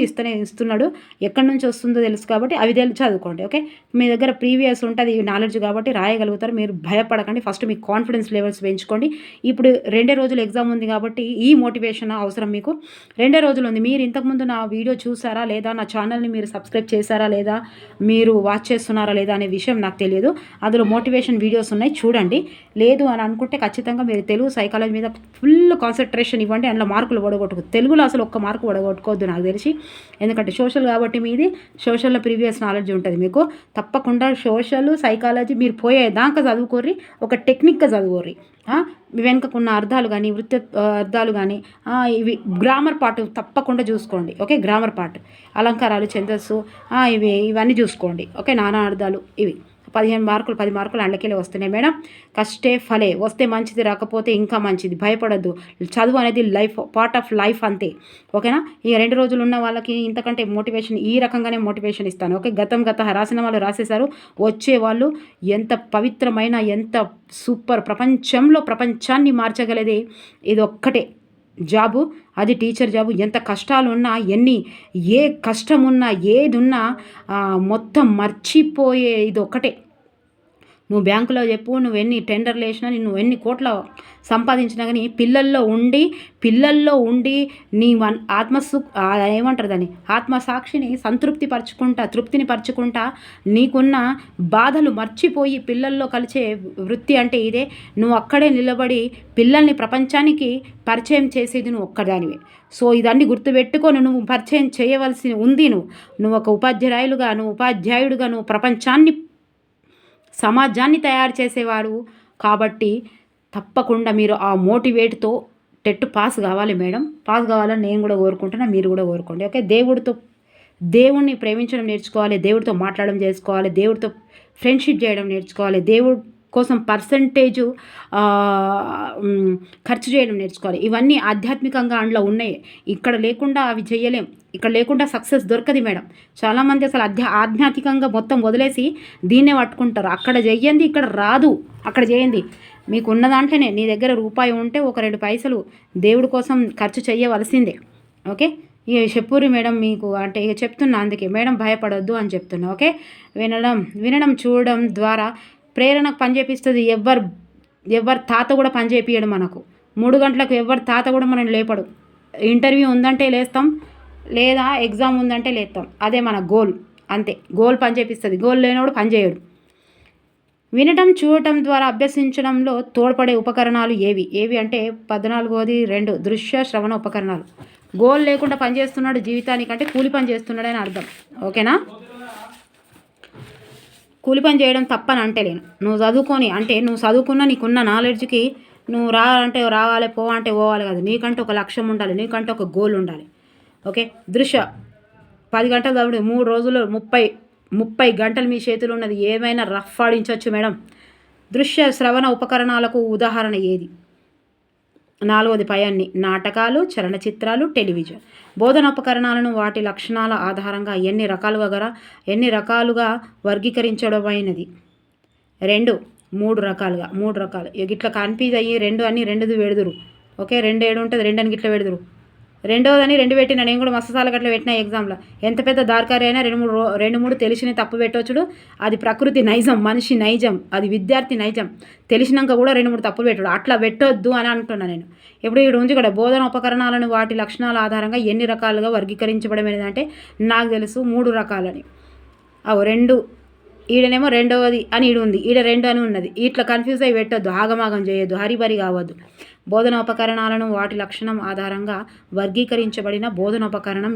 ఇస్తున్నాడు, ఎక్కడి నుంచి వస్తుందో తెలుసు కాబట్టి అవి చదువుకోండి. ఓకే, మీ దగ్గర ప్రీవియస్ ఉంటుంది నాలెడ్జ్ కాబట్టి రాయగలుగుతారు. మీరు భయపడకండి, ఫస్ట్ మీ కాన్ఫిడెన్స్ లెవెల్స్ పెంచుకోండి. ఇప్పుడు 2 రోజులు ఎగ్జామ్ ఉంది కాబట్టి ఈ మోటివేషన్ అవసరం మీకు. 2 రోజులు ఉంది. మీరు ఇంతకుముందు నా వీడియో చూసారా లేదా, నా ఛానల్ని మీరు సబ్స్క్రైబ్ చేశారా లేదా, మీరు వాచ్ చేస్తున్నారా లేదా అనే విషయం నాకు తెలియదు. అందులో మోటివేషన్ వీడియోస్ ఉన్నాయి, చూడండి. లేదు అని అనుకుంటే ఖచ్చితంగా మీరు తెలుగు సైకాలజీ మీద ఫుల్ కాన్సన్ట్రేషన్ ఇవ్వండి. అందులో మార్కులు వడగొట్టుకో. తెలుగులో అసలు ఒక్క మార్కు వడగొట్టుకోవద్దు నాకు తెలిసి, ఎందుకంటే సోషల్ కాబట్టి మీది సోషల్లో ప్రీవియస్ నాలెడ్జ్ ఉంటుంది మీకు. తప్పకుండా సోషల్ సైకాలజీ మీరు పోయేదాకా చదువుకోర్రి, ఒక టెక్నిక్గా చదువుకోర్రి. వెనుకకున్న అర్థాలు కానీ అర్థాలు కానీ ఇవి గ్రామర్ పార్ట్ తప్పకుండా చూసుకోండి. ఓకే, గ్రామర్ పార్ట్, అలంకారాలు, ఛందస్సు ఇవన్నీ చూసుకోండి. ఓకే, నానా అర్థాలు ఇవి 15 మార్కులు 10 మార్కులు అండ్లకెళ్ళి వస్తున్నాయి మేడం. కష్టే ఫలే, వస్తే మంచిది, రాకపోతే ఇంకా మంచిది. భయపడద్దు, చదువు అనేది లైఫ్, పార్ట్ ఆఫ్ లైఫ్ అంతే. ఓకేనా, ఈ 2 రోజులు ఉన్న వాళ్ళకి ఇంతకంటే మోటివేషన్ ఈ రకంగానే మోటివేషన్ ఇస్తాను. ఓకే, గత రాసిన వాళ్ళు రాసేశారు, వచ్చే వాళ్ళు ఎంత పవిత్రమైన, ఎంత సూపర్, ప్రపంచాన్ని మార్చగలదే ఇది ఒక్కటే జాబు, అది టీచర్ జాబు. ఎంత కష్టాలున్నా, ఏ కష్టం ఉన్నా, ఏది ఉన్నా మొత్తం మర్చిపోయే ఇది ఒక్కటే. నువ్వు బ్యాంకులో చెప్పు, నువ్వు ఎన్ని టెండర్లు వేసినా, నువ్వు ఎన్ని కోట్ల సంపాదించినా కానీ పిల్లల్లో ఉండి నీ ఏమంటారు దాన్ని, ఆత్మసాక్షిని తృప్తిని పరచుకుంటా నీకున్న బాధలు మర్చిపోయి పిల్లల్లో కలిసే వృత్తి అంటే ఇదే. నువ్వు అక్కడే నిలబడి పిల్లల్ని ప్రపంచానికి పరిచయం చేసేది నువ్వు ఒక్కదానివే. సో ఇదన్నీ గుర్తుపెట్టుకొని నువ్వు పరిచయం చేయవలసి ఉంది. నువ్వు ఒక ఉపాధ్యాయుడుగా నువ్వు ప్రపంచాన్ని, సమాజాన్ని తయారు చేసేవారు కాబట్టి తప్పకుండా మీరు ఆ మోటివేట్తో టెట్ పాస్ కావాలి మేడం. పాస్ కావాలని నేను కూడా కోరుకుంటున్నా, మీరు కూడా కోరుకోండి. ఓకే, దేవుణ్ణి ప్రేమించడం నేర్చుకోవాలి, దేవుడితో మాట్లాడడం చేసుకోవాలి, దేవుడితో ఫ్రెండ్షిప్ చేయడం నేర్చుకోవాలి, దేవుడు కోసం పర్సంటేజు ఖర్చు చేయడం నేర్చుకోవాలి. ఇవన్నీ ఆధ్యాత్మికంగా అందులో ఉన్నాయి. ఇక్కడ లేకుండా అవి చేయలేం. ఇక్కడ లేకుండా సక్సెస్ దొరకదు మేడం. చాలామంది అసలు ఆధ్యాత్మికంగా మొత్తం వదిలేసి దీన్నే పట్టుకుంటారు. అక్కడ చెయ్యండి, ఇక్కడ రాదు. అక్కడ చేయండి. మీకు ఉన్న దాంట్లోనే నీ దగ్గర రూపాయి ఉంటే ఒక 2 పైసలు దేవుడి కోసం ఖర్చు చేయవలసిందే. ఓకే, ఇక చెప్పుర్రి మేడం మీకు అంటే ఇక చెప్తున్నా, అందుకే మేడం భయపడొద్దు అని చెప్తున్నా. ఓకే, వినడం చూడడం ద్వారా ప్రేరణకు పని చేపిస్తుంది. ఎవరి తాత కూడా పని చేపియడు మనకు. 3 గంటలకు ఎవరి తాత కూడా మనం లేపడు. ఇంటర్వ్యూ ఉందంటే లేస్తాం, లేదా ఎగ్జామ్ ఉందంటే లేస్తాం. అదే మన గోల్. అంతే, గోల్ పని చేపిస్తుంది. గోల్ లేనోడు పని చేయడు. వినటం చూడటం ద్వారా అభ్యసించడంలో తోడ్పడే ఉపకరణాలు ఏవి అంటే 14వ 2 దృశ్య శ్రవణ ఉపకరణాలు. గోల్ లేకుండా పని చేస్తున్నాడు జీవితానికంటే కూలి పని చేస్తున్నాడని అర్థం. ఓకేనా, కూలి పని చేయడం తప్పని అంటలేను. నువ్వు చదువుకొని అంటే నువ్వు చదువుకున్న నీకున్న నాలెడ్జ్కి నువ్వు రా అంటే రావాలి, పో అంటే పోవాలి కాదు. నీకంటే ఒక లక్ష్యం ఉండాలి, నీకంటే ఒక గోల్ ఉండాలి. ఓకే, దృశ్య 10 గంటలు చదువు 3 రోజులు 30 గంటలు మీ చేతులు ఉన్నది. ఏమైనా రఫ్ ఆడించవచ్చు మేడం. దృశ్య శ్రవణ ఉపకరణాలకు ఉదాహరణ ఏది? 4వది పయాన్ని నాటకాలు, చలనచిత్రాలు, టెలివిజన్. బోధన ఉపకరణాలను వాటి లక్షణాల ఆధారంగా ఎన్ని రకాలుగా వర్గీకరించడమైనది? 3 రకాలు. ఇట్లా కన్ఫ్యూజ్ అయ్యి 2 అని 2ది పెడుదురు. ఓకే, 2 ఏడు ఉంటుంది, 2 అని గిట్లా పెడుదురు. 2వదని 2 పెట్టినా, నేను కూడా మస్తు సార్లు గట్లా పెట్టినా ఎగ్జామ్లో. ఎంత పెద్ద దార్కారి అయినా 2-3 తెలిసిన తప్పు పెట్టవచ్చుడు. అది ప్రకృతి నైజం, మనిషి నైజం, అది విద్యార్థి నైజం. తెలిసినాక కూడా 2-3 తప్పులు పెట్టడు. అట్లా పెట్టొద్దు అని అంటున్నాను నేను. ఇప్పుడు ఇక్కడ ఉంది కూడా, బోధన ఉపకరణాలను వాటి లక్షణాల ఆధారంగా ఎన్ని రకాలుగా వర్గీకరించబడమైనది అంటే నాకు తెలుసు 3 రకాలని. 2 ఈడనేమో 2వది అని ఈడు ఉంది, ఈడ 2 అని ఉన్నది. ఇట్లా కన్ఫ్యూజ్ అయ్యి పెట్టొద్దు, ఆగమాగం చేయొద్దు, హరిబరి కావద్దు. బోధనోపకరణాలను వాటి లక్షణం ఆధారంగా వర్గీకరించబడిన బోధనోపకరణం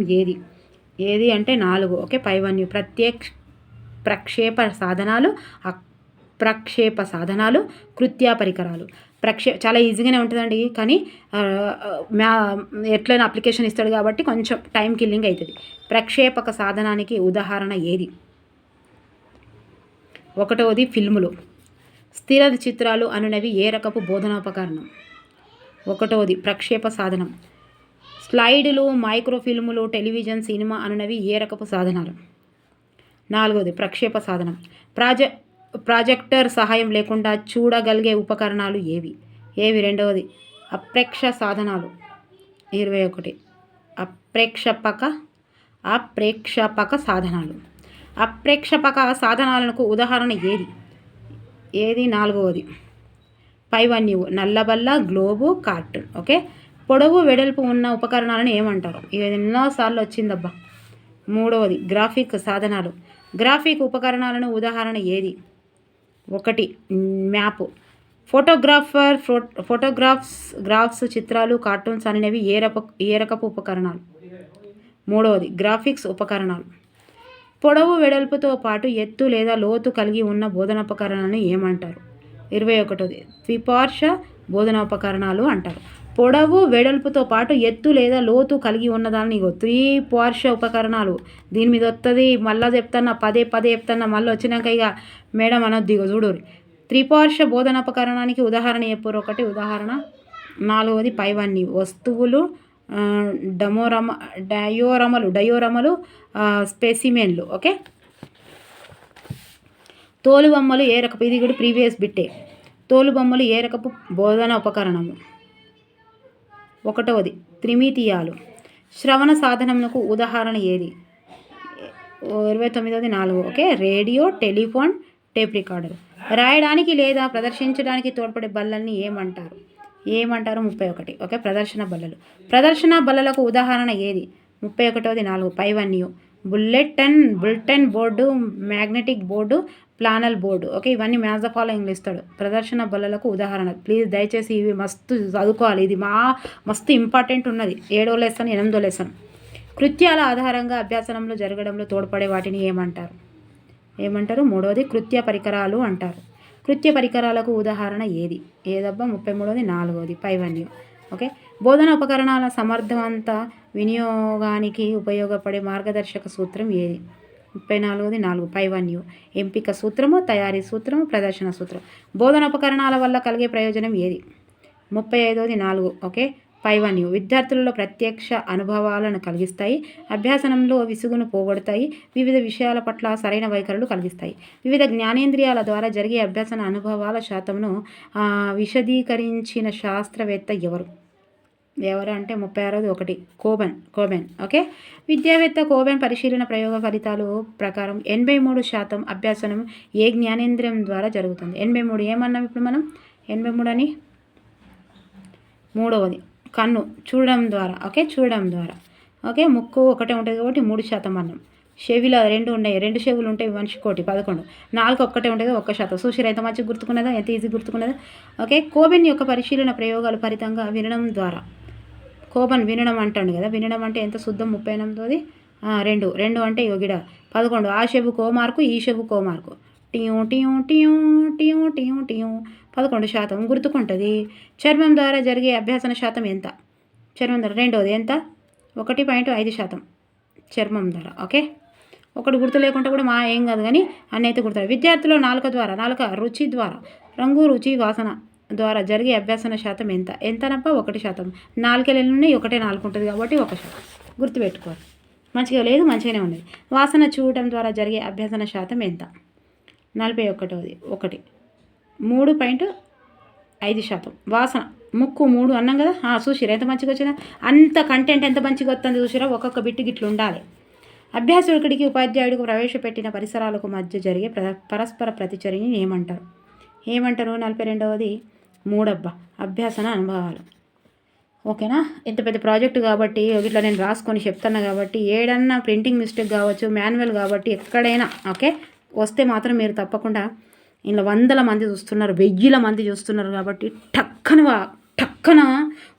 ఏది అంటే 4. ఓకే, పైవన్యు ప్రక్షేప సాధనాలు, అప్రక్షేప సాధనాలు, కృత్య పరికరాలు. చాలా ఈజీగానే ఉంటుందండి, కానీ ఎట్లయినా అప్లికేషన్ ఇస్తాడు కాబట్టి కొంచెం టైం కిల్లింగ్ అవుతుంది. ప్రక్షేపక సాధనానికి ఉదాహరణ ఏది? 1వది ఫిల్ములు. స్థిర చిత్రాలు అనునవి ఏ రకపు బోధనోపకరణం? 1వది ప్రక్షేప సాధనం. స్లైడ్లు, మైక్రోఫిల్ములు, టెలివిజన్, సినిమా అనునవి ఏ రకపు సాధనాలు? 4వది ప్రక్షేప సాధనం. ప్రాజెక్టర్ సహాయం లేకుండా చూడగలిగే ఉపకరణాలు ఏవి? 2వది అప్రేక్ష సాధనాలు. 21 అప్రేక్షపక సాధనాలు. అప్రేక్షపక సాధనాలకు ఉదాహరణ ఏది? 4వది పైవన్యువు, నల్లబల్ల, గ్లోబు, కార్టూన్. ఓకే, పొడవు వెడల్పు ఉన్న ఉపకరణాలను ఏమంటారు? ఇది ఎన్నోసార్లు వచ్చిందబ్బా. 3వది గ్రాఫిక్ సాధనాలు. గ్రాఫిక్ ఉపకరణాలను ఉదాహరణ ఏది? 1 మ్యాప్. గ్రాఫ్స్, చిత్రాలు, కార్టూన్స్ అనేవి ఏ రకపు ఉపకరణాలు? 3వది గ్రాఫిక్స్ ఉపకరణాలు. పొడవు వెడల్పుతో పాటు ఎత్తు లేదా లోతు కలిగి ఉన్న బోధనోపకరణాలను ఏమంటారు? 21వది ద్విపార్శ్వ బోధనోపకరణాలు అంటారు. పొడవు వెడల్పుతో పాటు ఎత్తు లేదా లోతు కలిగి ఉన్నదాన్ని త్రిపార్శ్వ ఉపకరణాలు. దీని మీద వస్తుంది, మళ్ళీ చెప్తున్నా, పదే చెప్తున్నా, మళ్ళీ వచ్చినాక ఇక మేడం అనొద్దు. ఇక చూడరు. త్రిపార్శ్వ బోధనోపకరణానికి ఉదాహరణ చెప్పారు. 1 ఉదాహరణ. 4వది పైవన్నీ వస్తువులు, డయోరమలు, స్పెసిమెన్లు. ఓకే, తోలుబొమ్మలు ఏ రకపు? ఇది కూడా ప్రీవియస్ బిట్టే. తోలుబొమ్మలు ఏ రకపు బోధన ఉపకరణము? 1వది త్రిమితీయాలు. శ్రవణ సాధనములకు ఉదాహరణ ఏది? 29వది 4. Okay, radio, telephone, tape recorder. రాయడానికి లేదా ప్రదర్శించడానికి తోడ్పడే బల్లల్ని ఏమంటారు? 31. ఓకే, ప్రదర్శన బల్లలకు ఉదాహరణ ఏది? 31వది 4 పైవన్యూ. Bulletin board, magnetic board, flannel board. Okay, ఇవన్నీ మ్యాథ్స్ ద ఫాలోయింగ్లో ఇస్తాడు. ప్రదర్శన బల్లలకు ఉదాహరణ. ప్లీజ్ దయచేసి ఇవి మస్తు చదువుకోవాలి. ఇది మస్తు ఇంపార్టెంట్ ఉన్నది. 7వ లెసన్, 8వ లెసన్. కృత్యాల ఆధారంగా అభ్యాసనంలో జరగడంలో తోడ్పడే వాటిని ఏమంటారు? 3వది కృత్య పరికరాలు అంటారు. కృత్య పరికరాలకు ఉదాహరణ ఏదబ్బా? 33వది 4వది పైవన్యూ. ఓకే, బోధన ఉపకరణాల సమర్థవంత వినియోగానికి ఉపయోగపడే మార్గదర్శక సూత్రం ఏది? 34ది 4 పైవన్యు. ఎంపిక సూత్రము, తయారీ సూత్రము, ప్రదర్శన సూత్రం. బోధనోపకరణాల వల్ల కలిగే ప్రయోజనం ఏది? 35ది 4 ఓకే పైవన్యు. విద్యార్థులలో ప్రత్యక్ష అనుభవాలను కలిగిస్తాయి. అభ్యాసనంలో విసుగును పోగొడతాయి. వివిధ విషయాల పట్ల సరైన వైఖరులు కలిగిస్తాయి. వివిధ జ్ఞానేంద్రియాల ద్వారా జరిగే అభ్యాసన అనుభవాల శాతంను విశదీకరించిన శాస్త్రవేత్త ఎవరు? అంటే 36ది 1 కోబెన్ ఓకే. విద్యావేత్త కోబెన్ పరిశీలన ప్రయోగ ఫలితాలు ప్రకారం 83% అభ్యాసనం ఏ జ్ఞానేంద్రియం ద్వారా జరుగుతుంది? 83 ఏమన్నాం ఇప్పుడు మనం? 83 అని 3వది కన్ను చూడడం ద్వారా ఓకే చూడడం ద్వారా ఓకే. ముక్కు ఒకటే ఉంటుంది కాబట్టి 3% అన్నాం. చెవిలో 2 ఉన్నాయి, 2 చెవులు ఉంటాయి, మనిషికోటి 11. నాలుగు ఒక్కటే ఉంటుంది 1%. చూసిరా ఎంత మంచిగా గుర్తుకున్నదా, ఎంత ఈజీ గుర్తుకున్నదా ఓకే. కోబెన్ యొక్క పరిశీలన ప్రయోగాలు ఫలితంగా వినడం ద్వారా కోబెన్ వినడం అంటాడు కదా, వినడం అంటే ఎంత శుద్ధం 38ది 2 అంటే యోగిడ 11. ఆ చెవుకు ఓ మార్కు, ఈ చెవుకు ఓ మార్కు. టియూ టియూ టియూ టియూ టియూ టియూ 11% గుర్తుకుంటుంది. చర్మం ద్వారా జరిగే అభ్యాసన శాతం ఎంత? చర్మం ద్వారా 2వది ఎంత? 1.5% చర్మం ద్వారా ఓకే. ఒకటి గుర్తు లేకుండా కూడా ఏం కాదు కానీ అన్నీ అయితే గుర్తాడు. విద్యార్థులు నాలుక రుచి ద్వారా రంగు, రుచి, వాసన ద్వారా జరిగే అభ్యాసన శాతం ఎంత? ఎంతనప్ప 1%. 4 ఎన్ని ఉన్నాయి? 1 ఉంటుంది కాబట్టి 1%. గుర్తుపెట్టుకోవాలి. మంచిగా లేదు, మంచిగానే ఉన్నది. వాసన చూడటం ద్వారా జరిగే అభ్యాసన శాతం ఎంత? 41ది 1 3.5%. వాసన ముక్కు 3 అన్నాం కదా, చూసిరా ఎంత మంచిగా వచ్చినా, అంత కంటెంట్ ఎంత మంచిగా వస్తుంది చూసిరా. ఒక్కొక్క బిట్టు గిట్లు ఉండాలి. అభ్యాసకుడికి ఉపాధ్యాయుడికి ప్రవేశపెట్టిన పరిసరాలకు మధ్య జరిగే పరస్పర ప్రతిచర్యని ఏమంటారు? 42వది 3 అభ్యాసన అనుభవాలు ఓకేనా. ఇంత పెద్ద ప్రాజెక్టు కాబట్టి ఇట్లా నేను రాసుకొని చెప్తున్నా కాబట్టి ఏడన్నా ప్రింటింగ్ మిస్టేక్ కావచ్చు, మాన్యువల్ కాబట్టి ఎక్కడైనా ఓకే వస్తే మాత్రం మీరు తప్పకుండా ఇలా 100 మంది చూస్తున్నారు, 1000 మంది చూస్తున్నారు కాబట్టి టక్కన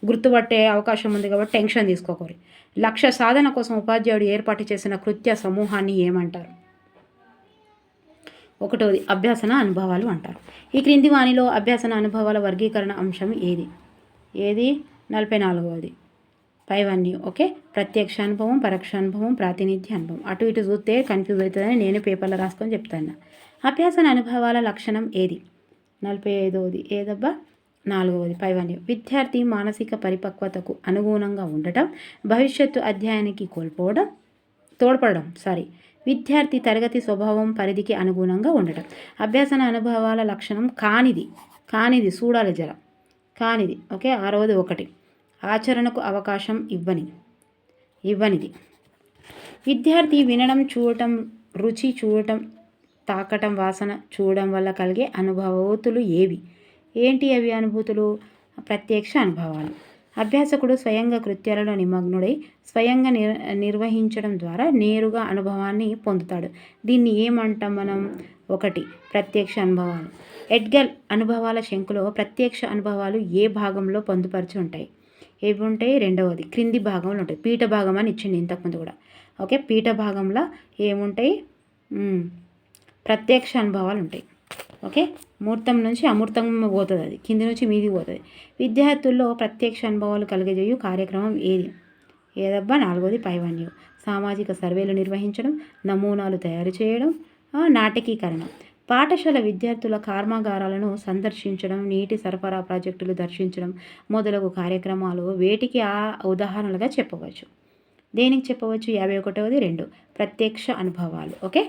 గుర్తుపట్టే అవకాశం ఉంది కాబట్టి టెన్షన్ తీసుకోకూడదు. లక్ష్య సాధన కోసం ఉపాధ్యాయుడు ఏర్పాటు చేసిన కృత్య సమూహాన్ని ఏమంటారు? 1వది అభ్యాసన అనుభవాలు అంటారు. ఈ క్రింది వానిలో అభ్యాసన అనుభవాల వర్గీకరణ అంశం ఏది? 44వది పైవన్యు ఓకే. ప్రత్యక్ష అనుభవం, పరోక్ష అనుభవం, ప్రాతినిధ్య అనుభవం. అటు ఇటు చూస్తే కన్ఫ్యూజ్ అవుతుందని నేను పేపర్లో రాసుకొని చెప్తాను. అభ్యాసన అనుభవాల లక్షణం ఏది? 45వది 4వది పైవన్యు. విద్యార్థి మానసిక పరిపక్వతకు అనుగుణంగా ఉండటం, భవిష్యత్తు అధ్యయనానికి తోడ్పడడం. విద్యార్థి తరగతి స్వభావం పరిధికి అనుగుణంగా ఉండటం. అభ్యాసన అనుభవాల లక్షణం కానిది చూడాలి జర కానిది ఓకే. 6వది 1 ఆచరణకు అవకాశం ఇవ్వనిది. విద్యార్థి వినడం, చూడటం, రుచి చూడటం, తాకటం, వాసన చూడడం వల్ల కలిగే అనుభూతులు ఏవి? ఏంటి అవి అనుభూతులు? ప్రత్యక్ష అనుభవాలు. అభ్యాసకుడు స్వయంగా కృత్యాలలో నిమగ్నుడై స్వయంగా నిర్వహించడం ద్వారా నేరుగా అనుభవాన్ని పొందుతాడు. దీన్ని ఏమంటాం మనం? 1 ప్రత్యక్ష అనుభవాలు. ఎడ్గర్ అనుభవాల శంకులో ప్రత్యక్ష అనుభవాలు ఏ భాగంలో పొందుపరిచి ఉంటాయి? ఏవి ఉంటాయి? 2వది క్రింది భాగంలో ఉంటాయి. పీఠ భాగం అని ఇచ్చింది ఇంతకుముందు కూడా ఓకే. పీఠ భాగంలో ఏముంటాయి? ప్రత్యక్ష అనుభవాలు ఉంటాయి ఓకే. మూర్తం నుంచి అమూర్తం పోతుంది, అది కింది నుంచి మీది పోతుంది. విద్యార్థుల్లో ప్రత్యక్ష అనుభవాలు కలిగజేయు కార్యక్రమం ఏది? 4వది పైవన్యు. సామాజిక సర్వేలు నిర్వహించడం, నమూనాలు తయారు చేయడం, నాటకీకరణ. పాఠశాల విద్యార్థుల కర్మాగారాలను సందర్శించడం, నీటి సరఫరా ప్రాజెక్టులు దర్శించడం మొదలగు కార్యక్రమాలు వేటికి ఉదాహరణలుగా చెప్పవచ్చు? దేనికి చెప్పవచ్చు? 51వది 2 ప్రత్యక్ష అనుభవాలు ఓకే.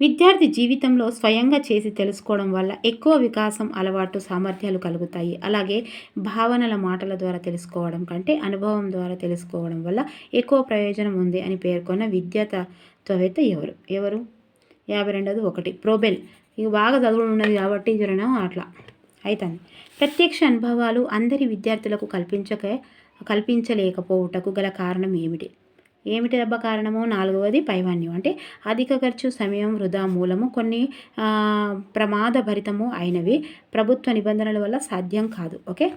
విద్యార్థి జీవితంలో స్వయంగా చేసి తెలుసుకోవడం వల్ల ఎక్కువ వికాసం, అలవాటు, సామర్థ్యాలు కలుగుతాయి. అలాగే భావనల మాటల ద్వారా తెలుసుకోవడం కంటే అనుభవం ద్వారా తెలుసుకోవడం వల్ల ఎక్కువ ప్రయోజనం ఉంది అని పేర్కొన్న విద్యావేత్త ఎవరు? 52వది 1 ప్రోబెల్. ఇక బాగా చదువుడు ఉన్నది కాబట్టి జరనా అట్లా అవుతుంది. ప్రత్యక్ష అనుభవాలు అందరి విద్యార్థులకు కల్పించలేకపోవటకు గల కారణం ఏమిటి? కారణము? 4వది పైవన్యం. అంటే అధిక ఖర్చు, సమయం వృధా మూలము, కొన్ని ప్రమాదభరితము అయినవి ప్రభుత్వ నిబంధనల వల్ల సాధ్యం కాదు ఓకే.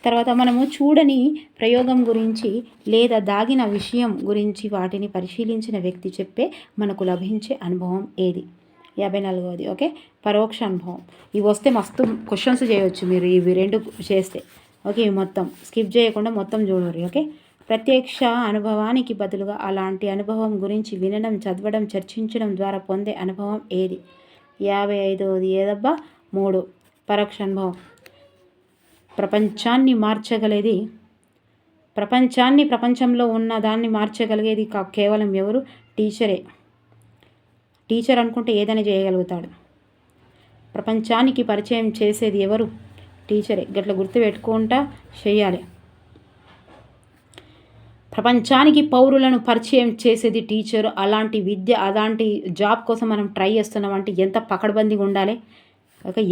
తర్వాత మనము చూడని ప్రయోగం గురించి లేదా దాగిన విషయం గురించి వాటిని పరిశీలించిన వ్యక్తి చెప్పే మనకు లభించే అనుభవం ఏది? 54వది ఓకే పరోక్ష అనుభవం. ఇవి వస్తే మస్తు క్వశ్చన్స్ చేయవచ్చు మీరు, ఇవి 2 చేస్తే ఓకే. ఇవి మొత్తం స్కిప్ చేయకుండా మొత్తం చూడరు ఓకే. ప్రత్యక్ష అనుభవానికి బదులుగా అలాంటి అనుభవం గురించి వినడం, చదవడం, చర్చించడం ద్వారా పొందే అనుభవం ఏది? 55వది ఏదబ్బా? 3 పరోక్ష అనుభవం. ప్రపంచంలో ఉన్న దాన్ని మార్చగలిగేది కేవలం ఎవరు? టీచరే. టీచర్ అనుకుంటే ఏదైనా చేయగలుగుతాడు. ప్రపంచానికి పరిచయం చేసేది ఎవరు? టీచరే. గట్ల గుర్తుపెట్టుకుంటా చేయాలి. ప్రపంచానికి పౌరులను పరిచయం చేసేది టీచరు. అలాంటి విద్య, అలాంటి జాబ్ కోసం మనం ట్రై చేస్తున్నాం అంటే ఎంత పకడ్బందీగా ఉండాలి.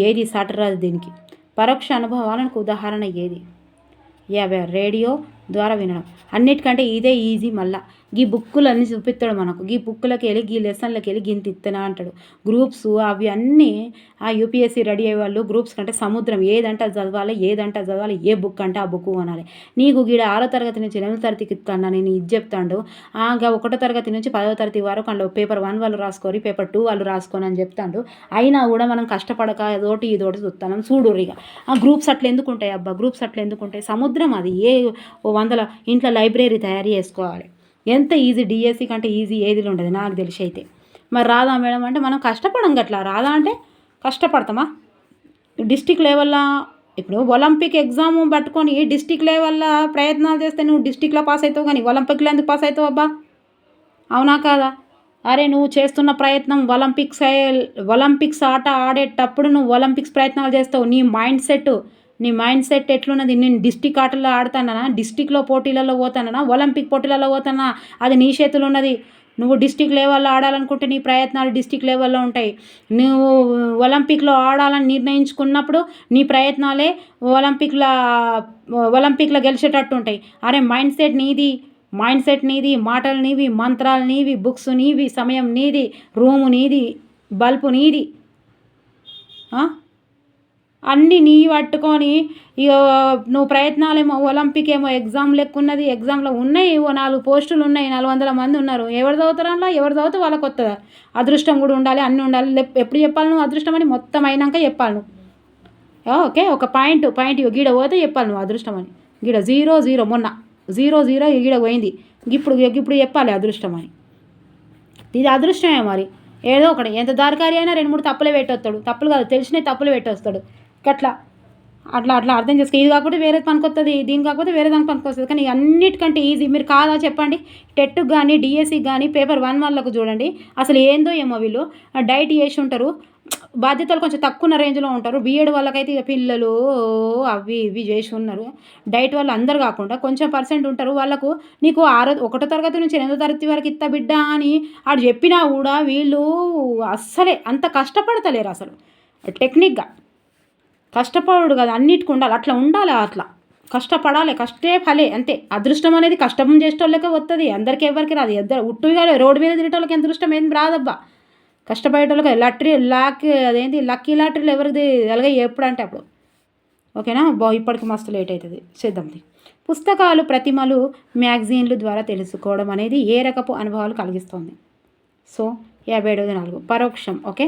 ఏది సాటరాదు దీనికి. పరోక్ష అనుభవాలకు ఉదాహరణ ఏది? 50 రేడియో ద్వారా వినడం. అన్నిటికంటే ఇదే ఈజీ. మళ్ళీ ఈ బుక్కులన్నీ చూపిస్తాడు మనకు. ఈ బుక్కులకి వెళ్ళి ఈ లెసన్లకి వెళ్ళి గింత ఇత్తనా అంటాడు. గ్రూప్స్ అవి అన్నీ ఆ యూపీఎస్సీ రెడీ అయ్యే వాళ్ళు గ్రూప్స్ కంటే సముద్రం. ఏదంటే చదవాలి, ఏ బుక్ అంటే ఆ బుక్ కొనాలి. నీకు గీడ 6వ తరగతి నుంచి 8వ తరగతికి ఇస్తాను నేను ఇది చెప్తాడు. 1వ తరగతి నుంచి 10వ తరగతి వరకు అందులో పేపర్ 1 వాళ్ళు రాసుకోరి, పేపర్ 2 వాళ్ళు రాసుకోని అని చెప్తాడు. అయినా కూడా మనం కష్టపడక ఇదోటి చూస్తాను. చూడుర్రు ఇక ఆ గ్రూప్స్ అట్లా ఎందుకు ఉంటాయి అబ్బా? గ్రూప్స్ అట్లా ఎందుకు ఉంటాయి? సముద్రం అది. 100 ఇంట్లో లైబ్రరీ తయారు చేసుకోవాలి. ఎంత ఈజీ. డిఎస్సి కంటే ఈజీ ఏదిలో ఉండదు నాకు తెలిసి అయితే. మరి రాదా మేడం అంటే మనం కష్టపడం. గట్లా రాదా అంటే కష్టపడతామా? డిస్టిక్ లెవెల్లో ఇప్పుడు ఒలింపిక్ ఎగ్జామ్ పట్టుకొని డిస్టిక్ లెవెల్లో ప్రయత్నాలు చేస్తే నువ్వు డిస్టిక్లో పాస్ అవుతావు, కానీ ఒలింపిక్లో ఎందుకు పాస్ అవుతావు అబ్బా? అవునా కాదా? అరే నువ్వు చేస్తున్న ప్రయత్నం ఒలింపిక్స్ ఆట ఆడేటప్పుడు నువ్వు ఒలింపిక్స్ ప్రయత్నాలు చేస్తావు. నీ మైండ్ సెట్ ఎట్లున్నది? నేను డిస్టిక్ ఆటల్లో ఆడుతానా, డిస్టిక్లో పోటీలలో పోతానా, ఒలింపిక్ పోటీలలో పోతానా? అది నీ చేతులు ఉన్నది. నువ్వు డిస్టిక్ లెవెల్లో ఆడాలనుకుంటే నీ ప్రయత్నాలు డిస్టిక్ లెవెల్లో ఉంటాయి. నువ్వు ఒలింపిక్లో ఆడాలని నిర్ణయించుకున్నప్పుడు నీ ప్రయత్నాలే ఒలింపిక్లో గెలిచేటట్టు ఉంటాయి. అరే మైండ్ సెట్ నీది, మాటలు నీవి, మంత్రాలు నీవి, బుక్స్ నీవి, సమయం నీది, రూము నీది, బల్బు నీది. అన్నీ నీ పట్టుకొని ఇక నువ్వు ప్రయత్నాలేమో ఒలింపిక్ ఏమో ఎగ్జామ్ లెక్కున్నది. ఎగ్జామ్లో ఉన్నాయి 4 పోస్టులు ఉన్నాయి, 400 మంది ఉన్నారు. ఎవరు చదువుతారు అలా? ఎవరు చదివితే వాళ్ళకి వస్తుందా? అదృష్టం కూడా ఉండాలి, అన్నీ ఉండాలి. ఎప్పుడు చెప్పాలి నువ్వు అదృష్టం అని? మొత్తం అయినాక చెప్పాలి నువ్వు. ఓకే, ఒక పాయింట్ గీడ పోతే చెప్పాలి నువ్వు అదృష్టం అని. గీడ 0-0 మొన్న 0-0 గీడ పోయింది. ఇప్పుడు చెప్పాలి అదృష్టం అని. ఇది అదృష్టమే మరి. ఏదో ఒకటి ఎంత దారికారి అయినా 2-3 తప్పులే పెట్టొస్తాడు. తప్పులు కాదు, తెలిసినవి తప్పులు పెట్టొస్తాడు. అట్లా అర్థం చేసుకో. ఇది కాకపోతే వేరే పనికొస్తుంది, దీని కాకపోతే వేరే దానికి పనికొస్తుంది. కానీ అన్నిటికంటే ఈజీ మీరు కాదా చెప్పండి? టెట్కి కానీ డిఎస్సికి కానీ పేపర్ 1 వాళ్ళకు చూడండి. అసలు ఏందో ఏమో వీళ్ళు డైట్ చేసి ఉంటారు. బాధ్యతలు కొంచెం తక్కువ రేంజ్లో ఉంటారు. బీఎడ్ వాళ్ళకైతే ఇక పిల్లలు అవి ఇవి చేసి ఉన్నారు. డైట్ వాళ్ళు అందరు కాకుండా కొంచెం పర్సెంట్ ఉంటారు. వాళ్ళకు నీకు 1వ తరగతి నుంచి 8వ తరగతి వరకు ఇత్త బిడ్డ అని ఆడు చెప్పినా కూడా వీళ్ళు అస్సలే అంత కష్టపడతలేరు. అసలు టెక్నిక్గా కష్టపడు కదా, అన్నిటికి ఉండాలి. అట్లా ఉండాలి, అట్లా కష్టపడాలి. కష్టే ఫలే అంతే. అదృష్టం అనేది కష్టం చేసేటోళ్ళకే వస్తుంది, అందరికీ ఎవరికి రాదు. ఉట్టుగా రోడ్డు మీద తిరిగేటోళ్ళకి అదృష్టం ఏం రాదబ్బా. కష్టపడేటోళ్ళకి లక్కీ లాటరీలు ఎవరిది అలాగే ఎప్పుడంటే అప్పుడు. ఓకేనా? ఇప్పటికి మస్తు లేట్ అవుతుంది, చేద్దాంది. పుస్తకాలు, ప్రతిమలు, మ్యాగజైన్లు ద్వారా తెలుసుకోవడం అనేది ఏ రకపు అనుభవాలు కలిగిస్తుంది? సో 57-4 పరోక్షం. ఓకే,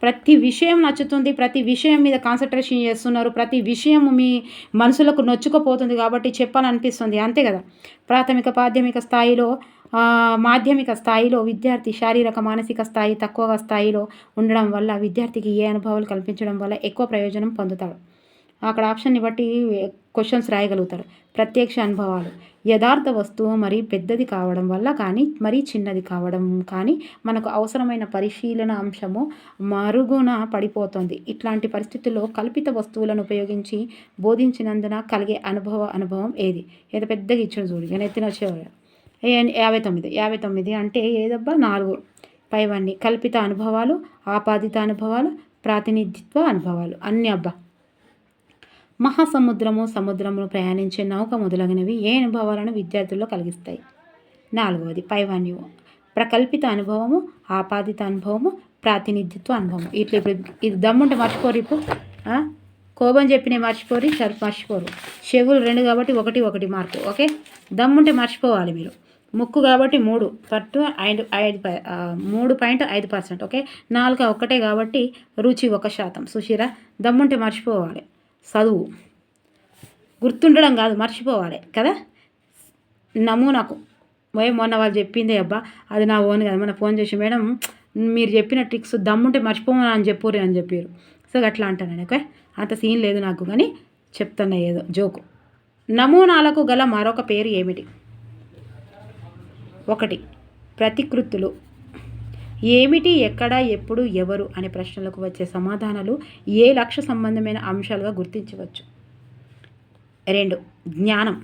ప్రతి విషయం నచ్చుతుంది, ప్రతి విషయం మీద కాన్సన్ట్రేషన్ చేస్తున్నారు, ప్రతి విషయం మీ మనసులకు నొచ్చుకుపోతుంది కాబట్టి చెప్పాలనిపిస్తుంది, అంతే కదా. మాధ్యమిక స్థాయిలో విద్యార్థి శారీరక మానసిక స్థాయి తక్కువగా స్థాయిలో ఉండడం వల్ల విద్యార్థికి ఏ అనుభవాలు కల్పించడం వల్ల ఎక్కువ ప్రయోజనం పొందుతాడు? అక్కడ ఆప్షన్ని బట్టి క్వశ్చన్స్ రాయగలుగుతారు. ప్రత్యక్ష అనుభవాలు యథార్థ వస్తువు మరీ పెద్దది కావడం వల్ల కానీ మరీ చిన్నది కావడం కానీ మనకు అవసరమైన పరిశీలన అంశము మరుగున పడిపోతుంది. ఇట్లాంటి పరిస్థితుల్లో కల్పిత వస్తువులను ఉపయోగించి బోధించినందున కలిగే అనుభవం ఏది? ఏదో పెద్దగా ఇచ్చాడు చూడు, నేను ఎత్తిన వచ్చేవాడు. 59 అంటే ఏదబ్బా? 4 పైవన్నీ కల్పిత అనుభవాలు, ఆపాదిత అనుభవాలు, ప్రాతినిధిత్వ అనుభవాలు అన్నీ అబ్బా. సముద్రంలో ప్రయాణించే నౌక మొదలగునవి ఏ అనుభవాలను విద్యార్థుల్లో కలిగిస్తాయి? 4వది పైవన్నీ ప్రకల్పిత అనుభవము, ఆపాదిత అనుభవము, ప్రాతినిధిత్వ అనుభవం. ఇట్లా ఇప్పుడు ఇది దమ్ముంటే మర్చిపోరు. ఇప్పుడు కోపం చెప్పినే మర్చిపోరు. చెవులు 2 కాబట్టి 1 మార్కు. ఓకే, దమ్ముంటే మర్చిపోవాలి మీరు. ముక్కు కాబట్టి 3.5%. ఓకే, 4 1 కాబట్టి రుచి 1%. సుశీరా, దమ్ముంటే మర్చిపోవాలి. చదువు గుర్తుండడం కాదు, మర్చిపోవాలి కదా. నమూనాకు మొన్న వాళ్ళు చెప్పిందే అబ్బా అది నా ఓన్ కదా మన ఫోన్ చేసి మేడం మీరు చెప్పిన ట్రిక్స్ దమ్ముంటే మర్చిపోమని అని చెప్పుర్రి అని చెప్పారు. సో అట్లా అంటాను నేను. ఓకే, అంత సీన్ లేదు నాకు, కానీ చెప్తున్నా ఏదో జోకు. నమూనాలకు గల మరొక పేరు ఏమిటి? 1 ప్రతికృతులు. ఏమిటి, ఎక్కడ, ఎప్పుడు, ఎవరు అనే ప్రశ్నలకు వచ్చే సమాధానాలు ఏ లక్ష్య సంబంధమైన అంశాలుగా గుర్తించవచ్చు? 2 జ్ఞానం.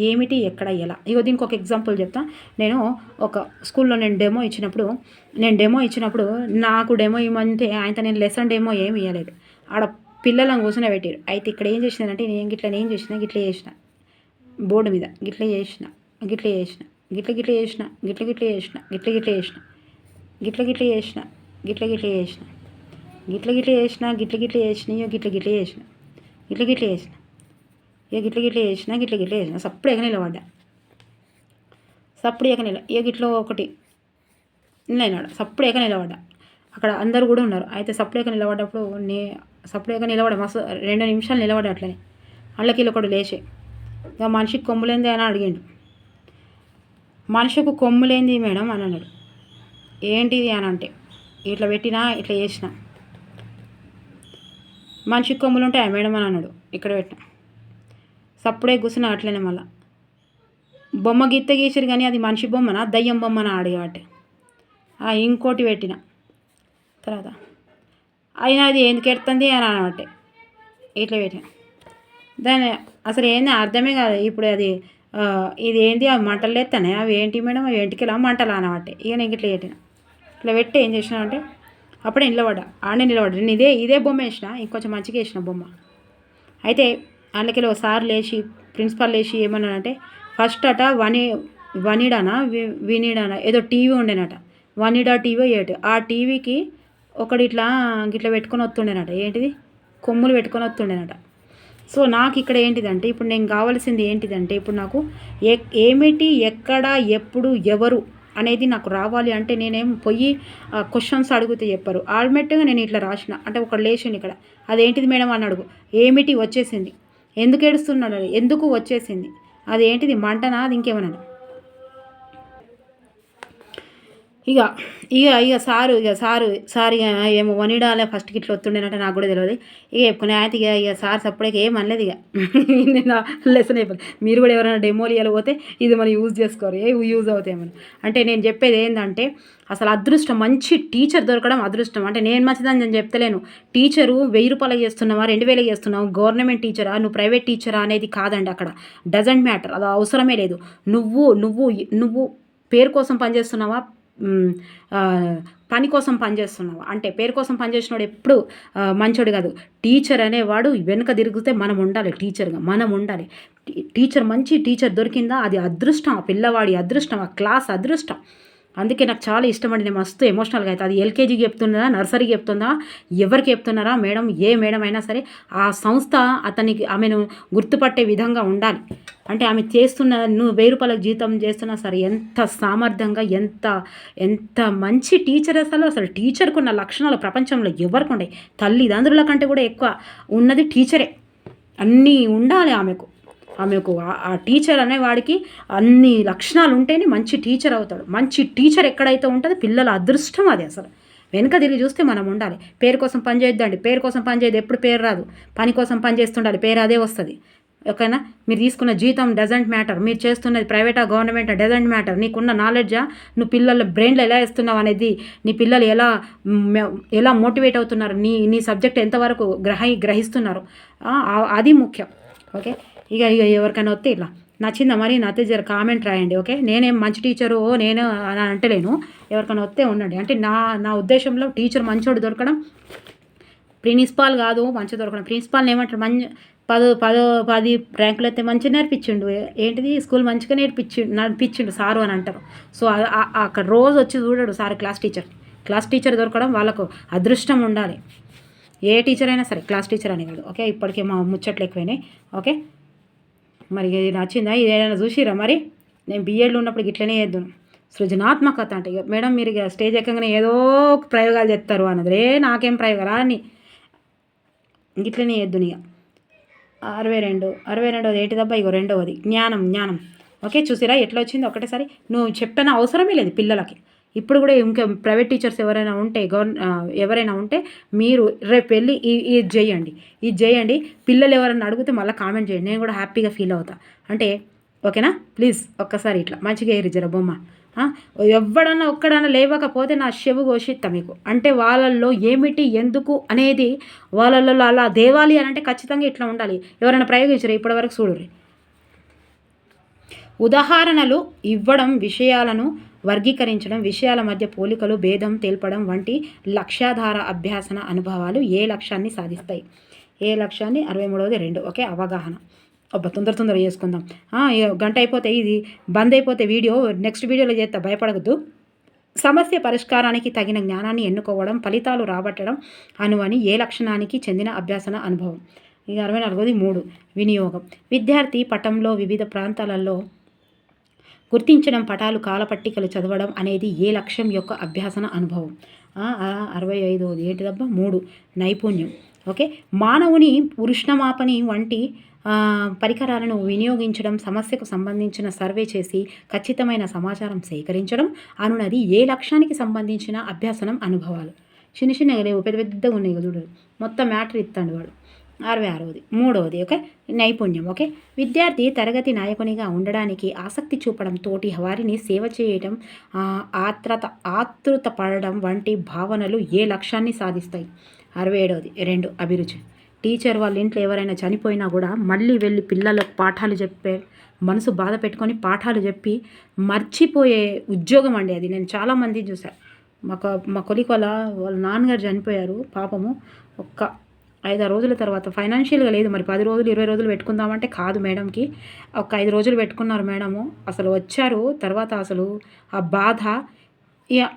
ఏమిటి, ఎక్కడ, ఎలా. ఇగో దీనికి ఒక ఎగ్జాంపుల్ చెప్తా. నేను ఒక స్కూల్లో డెమో ఇచ్చినప్పుడు నాకు డెమో ఇవ్వమంటే ఆయనతో నేను లెసన్ డెమో ఏమి ఇవ్వలేదు. ఆడ పిల్లలను కూర్చొని పెట్టారు. అయితే ఇక్కడ ఏం చేసినానంటే నేను గిట్ల చేసిన బోర్డు మీద గిట్ల చేసిన సప్పుడు నిలబడ్డా. గిట్లో ఒకటి నిలబడ్డా, సప్పుడు నిలబడ్డా. అక్కడ అందరూ కూడా ఉన్నారు. అయితే సప్పుడేక నిలబడ్డప్పుడు మస్తు 2 నిమిషాలు నిలబడ్డా అట్లనే. అళ్ళకి ఒకడు లేచే ఇక మనిషికి కొమ్ములేంది అని అడిగిండు. మనిషికి కొమ్ములేంది మేడం అని అన్నాడు. ఏంటిది అని అంటే ఇట్లా పెట్టినా ఇట్లా చేసిన. మనిషికి కొమ్ములు ఉంటాయా మేడం అని అన్నాడు. ఇక్కడ పెట్టిన సప్పుడే కూర్చున్నా అట్లనే. మళ్ళీ బొమ్మ గీసిరు కానీ అది మనిషి బొమ్మనా దయ్యం బొమ్మనా అడిగబట్టే ఇంకోటి పెట్టిన తర్వాత అయినా అది ఎందుకు ఎడుతుంది అని అనబట్టే ఇట్లా పెట్టిన. దాని అసలు ఏంది అర్థమే కాదు. ఇప్పుడు అది ఇది ఏంది అవి మంటలు లేస్తానే అవి ఏంటి మేడం అవి ఎంటికి మంటలు అనబట్టే. ఇక నేను ఇట్లా పెట్టిన. ఇట్లా పెట్టి ఏం చేసినా అంటే అప్పుడే నిలబడ్డా. నేను ఇదే బొమ్మ వేసిన, ఇంకొంచెం మంచిగా వేసిన బొమ్మ. అయితే అందుకే సార్ లేచి ప్రిన్సిపాల్ లేచి ఏమన్నానంటే ఫస్ట్ అట వనిడానా వినిడానా ఏదో టీవీ ఉండేనట. వనిడా టీవీ 8 ఆ టీవీకి ఒకటి ఇట్లా పెట్టుకొని వస్తుండేనట. ఏంటిది కొమ్ములు పెట్టుకొని వస్తుండేనట. సో నాకు ఇక్కడ ఏంటిదంటే ఇప్పుడు నేను కావాల్సింది ఏంటిదంటే ఇప్పుడు నాకు ఏమిటి, ఎక్కడ, ఎప్పుడు, ఎవరు అనేది నాకు రావాలి అంటే నేనేం పోయి క్వశ్చన్స్ అడిగితే చెప్పారు. ఆల్మేట్గా నేను ఇట్లా రాసిన అంటే ఒక లేషన్ ఇక్కడ అదేంటిది మేడం అని అడుగు. ఏమిటి వచ్చేసింది, ఎందుకు ఏడుస్తున్నాడు, ఎందుకు వచ్చేసింది, అదేంటిది మంటనా అది ఇంకేమన్నా. ఇక సారు ఏమో వనిడాలే ఫస్ట్కి ఇట్లా వస్తుండేనంటే నాకు కూడా తెలియదు. ఇక చెప్పుకునే అయితే ఇక సార్ సప్పుడేకి ఏం అనలేదు. ఇక నేను లెసన్ అయిపోయింది. మీరు కూడా ఎవరైనా డెమోలు ఇవ్వాలి పోతే ఇది మనం యూజ్ చేసుకోరు, యూజ్ అవుతాయేమని. అంటే నేను చెప్పేది ఏంటంటే అసలు అదృష్టం, మంచి టీచర్ దొరకడం అదృష్టం. అంటే నేను మంచిదని నేను చెప్తలేను. టీచరు 1000 రూపాయలు చేస్తున్నావా 2000 చేస్తున్నావు, గవర్నమెంట్ టీచరా నువ్వు ప్రైవేట్ టీచరా అనేది కాదండి. అక్కడ డజంట్ మ్యాటర్, అది అవసరమే లేదు. నువ్వు పేరు కోసం పనిచేస్తున్నావా, పని కోసం పనిచేస్తున్నావు అంటే పేరు కోసం పనిచేసినవాడు ఎప్పుడు మంచోడు కాదు. టీచర్ అనేవాడు వెనుక తిరిగితే మనం ఉండాలి, టీచర్గా మనం ఉండాలి. మంచి టీచర్ దొరికిందా అది అదృష్టం, ఆ పిల్లవాడి అదృష్టం, ఆ క్లాస్ అదృష్టం. అందుకే నాకు చాలా ఇష్టం అండి. నేను మస్తు ఎమోషనల్గా అవుతుంది. అది ఎల్కేజీకి చెప్తుందా, నర్సరీకి చెప్తుందా, ఎవరికి చెప్తున్నారా మేడం, ఏ మేడం అయినా సరే ఆ సంస్థ ఆమెను గుర్తుపట్టే విధంగా ఉండాలి. అంటే ఆమె చేస్తున్న నువ్వు 1000 రూపాయలకు జీతం చేస్తున్నా సరే ఎంత సామర్థ్యంగా ఎంత మంచి టీచర్. అసలు టీచర్కు ఉన్న లక్షణాలు ప్రపంచంలో ఎవరికి ఉన్నాయి. తల్లిదండ్రుల కంటే కూడా ఎక్కువ ఉన్నది టీచరే. అన్నీ ఉండాలి ఆమెకు ఆ టీచర్ అనేవాడికి అన్ని లక్షణాలు ఉంటేనే మంచి టీచర్ అవుతాడు. మంచి టీచర్ ఎక్కడైతే ఉంటుందో పిల్లల అదృష్టం అది. అసలు వెనుక తిరిగి చూస్తే మనం ఉండాలి. పేరు కోసం పని చేయొద్దండి, పేరు కోసం పని చేయదు, ఎప్పుడు పేరు రాదు. పని కోసం పని చేస్తుండాలి, పేరు అదే వస్తుంది. ఓకేనా? మీరు తీసుకున్న జీతం డజంట్ మ్యాటర్, మీరు చేస్తున్నది ప్రైవేటా గవర్నమెంటా డజంట్ మ్యాటర్. నీకున్న నాలెడ్జా, నువ్వు పిల్లల బ్రెయిన్లో ఎలా వేస్తున్నావు అనేది, నీ పిల్లలు ఎలా మోటివేట్ అవుతున్నారు, నీ సబ్జెక్ట్ ఎంతవరకు గ్రహిస్తున్నారు, అది ముఖ్యం. ఓకే, ఇక ఎవరికైనా వస్తే ఇట్లా నచ్చిందా మరి నచ్చితే జర కామెంట్ రాయండి. ఓకే, నేనేం మంచి టీచరు నేను అని అంటలేను. ఎవరికైనా వస్తే ఉండండి. అంటే నా ఉద్దేశంలో టీచర్ మంచోడు దొరకడం, ప్రిన్సిపాల్ కాదు మంచి దొరకడం. ప్రిన్సిపాల్ని ఏమంటారు, 10 ర్యాంకులు అయితే మంచిగా నేర్పించిండు, ఏంటిది స్కూల్ మంచిగా నడిపించిండు సారు అని అంటారు. సో అక్కడ రోజు వచ్చి చూడడు సార్. క్లాస్ టీచర్ దొరకడం వాళ్ళకు అదృష్టం ఉండాలి. ఏ టీచర్ అయినా సరే, క్లాస్ టీచర్ అని కాదు. ఓకే, ఇప్పటికే మా ముచ్చట్లు ఎక్కువైనాయి. ఓకే, మరి ఇది నచ్చిందా, ఇది ఏదైనా చూసిరా మరి? నేను బీఎడ్లో ఉన్నప్పుడు ఇట్లనే చేద్దాను. సృజనాత్మకత అంటే ఇక మేడం మీరు ఇక స్టేజ్ ఎక్కగానే ఏదో ప్రయోగాలు చేస్తారు అన్నది. నాకేం ప్రయోగాలా అని ఇట్లనే చేద్దును. ఇక 62 ఏంటి దబ్బా, ఇగో 2వది జ్ఞానం. ఓకే, చూసిరా ఎట్లా వచ్చింది ఒకటేసారి. నువ్వు చెప్పిన అవసరమే లేదు పిల్లలకి. ఇప్పుడు కూడా ఇంకా ప్రైవేట్ టీచర్స్ ఎవరైనా ఉంటే ఎవరైనా ఉంటే మీరు రేపు వెళ్ళి ఇది చేయండి, ఇది చేయండి, పిల్లలు ఎవరైనా అడిగితే మళ్ళీ కామెంట్ చేయండి, నేను కూడా హ్యాపీగా ఫీల్ అవుతా. అంటే ఓకేనా, ప్లీజ్ ఒక్కసారి ఇట్లా మంచిగా ఏరి జర బొమ్మ. ఎవడన్నా ఒక్కడన్నా లేవకపోతే నా చెవు ఘోషిస్తా మీకు. అంటే వాళ్ళల్లో ఏమిటి ఎందుకు అనేది వాళ్ళల్లో అలా దేవాలి అని అంటే ఖచ్చితంగా ఇట్లా ఉండాలి. ఎవరైనా ప్రయోగించరు ఇప్పటివరకు చూడరు. ఉదాహరణలు ఇవ్వడం, విషయాలను వర్గీకరించడం, విషయాల మధ్య పోలికలు భేదం తెలపడం వంటి లక్ష్యాధార అభ్యాసన అనుభవాలు ఏ లక్ష్యాన్ని సాధిస్తాయి? ఏ లక్ష్యాన్ని 63వ 2 ఓకే, అవగాహన. తొందర చేసుకుందాం. గంట అయిపోతే ఇది బంద్ అయిపోతే వీడియో నెక్స్ట్ వీడియోలో చేస్తా, భయపడవద్దు. సమస్య పరిష్కారానికి తగిన జ్ఞానాన్ని ఎన్నుకోవడం, ఫలితాలు రాబట్టడం అనువని ఏ లక్షణానికి చెందిన అభ్యాసన అనుభవం? ఇది 64ది 3 వినియోగం. విద్యార్థి పటంలో వివిధ ప్రాంతాలలో గుర్తించడం, పటాలు కాలపట్టికలు చదవడం అనేది ఏ లక్ష్యం యొక్క అభ్యాసన అనుభవం? 65ది ఏంటిదబ్బా 3 నైపుణ్యం. ఓకే, మానవుని ఉష్ణమాపని వంటి పరికరాలను వినియోగించడం, సమస్యకు సంబంధించిన సర్వే చేసి ఖచ్చితమైన సమాచారం సేకరించడం అనున్నది ఏ లక్ష్యానికి సంబంధించిన అభ్యాసనం అనుభవాలు? చిన్నగా లేవు, పెద్దగా ఉన్నాయి చూడు, మొత్తం మ్యాటర్ ఇస్తాడు వాడు. 66ది 3వది ఓకే, నైపుణ్యం. ఓకే, విద్యార్థి తరగతి నాయకునిగా ఉండడానికి ఆసక్తి చూపడం, తోటి వారిని సేవ చేయడం, ఆతృత పడడం వంటి భావనలు ఏ లక్ష్యాన్ని సాధిస్తాయి? 67ది 2 అభిరుచి. టీచర్ వాళ్ళ ఇంట్లో ఎవరైనా చనిపోయినా కూడా మళ్ళీ వెళ్ళి పిల్లలకు పాఠాలు చెప్పే మనసు బాధ పెట్టుకొని పాఠాలు చెప్పి మర్చిపోయే ఉద్యోగం అండి అది. నేను చాలామంది చూసాను. మా కొలిక్ వాళ్ళ నాన్నగారు చనిపోయారు పాపము. ఒక్క 5-6 రోజుల తర్వాత ఫైనాన్షియల్గా లేదు, మరి 10 రోజులు 20 రోజులు పెట్టుకుందామంటే కాదు మేడంకి. ఒక 5 రోజులు పెట్టుకున్నారు మేడము. అసలు వచ్చారు తర్వాత అసలు ఆ బాధ ఇక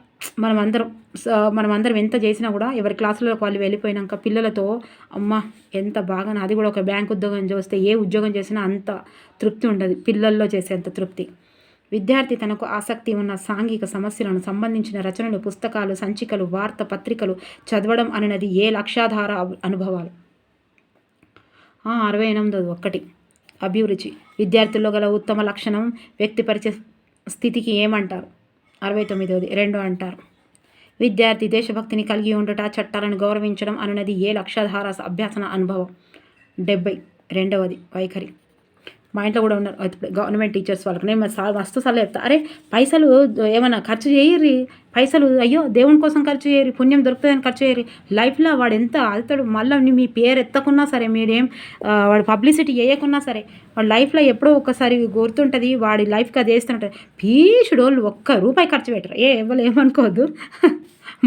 మనమందరం ఎంత చేసినా కూడా ఎవరి క్లాసులకు వాళ్ళు వెళ్ళిపోయినాక పిల్లలతో అమ్మ ఎంత బాగా, అది కూడా ఒక బ్యాంక్ ఉద్యోగం చేస్తే ఏ ఉద్యోగం చేసినా అంత తృప్తి ఉండదు పిల్లల్లో చేసేంత తృప్తి. విద్యార్థి తనకు ఆసక్తి ఉన్న సాంఘిక సమస్యలను సంబంధించిన రచనలు, పుస్తకాలు, సంచికలు, వార్త పత్రికలు చదవడం అనేది ఏ లక్ష్యాధార అనుభవాలు? 68ది 1 అభిరుచి. విద్యార్థుల్లో గల ఉత్తమ లక్షణం వ్యక్తిపరిచే స్థితికి ఏమంటారు? 69ది 2 అంటారు. విద్యార్థి దేశభక్తిని కలిగి ఉండట, చట్టాలను గౌరవించడం అనున్నది ఏ లక్ష్యాధార అభ్యాసన అనుభవం? 72ది వైఖరి. మా ఇంట్లో కూడా ఉన్నారు గవర్నమెంట్ టీచర్స్ వాళ్ళకి. నేను మస్తు సలహా చెప్తా, అరే పైసలు ఏమైనా ఖర్చు చేయరి, పైసలు అయ్యో దేవుని కోసం ఖర్చు చేయరి, పుణ్యం దొరుకుతుందని ఖర్చు చేయరి. లైఫ్లో వాడు ఎంత అతడు మళ్ళీ మీ పేరు ఎత్తకున్నా సరే, మీరేం వాడు పబ్లిసిటీ చేయకున్నా సరే, వాడి లైఫ్లో ఎప్పుడో ఒకసారి గుర్తుంటుంది, వాడి లైఫ్కి అది వేస్తుంటుంది. పీషుడు వాళ్ళు ₹1 ఖర్చు పెట్టరు. ఎవరు ఏమనుకోవద్దు.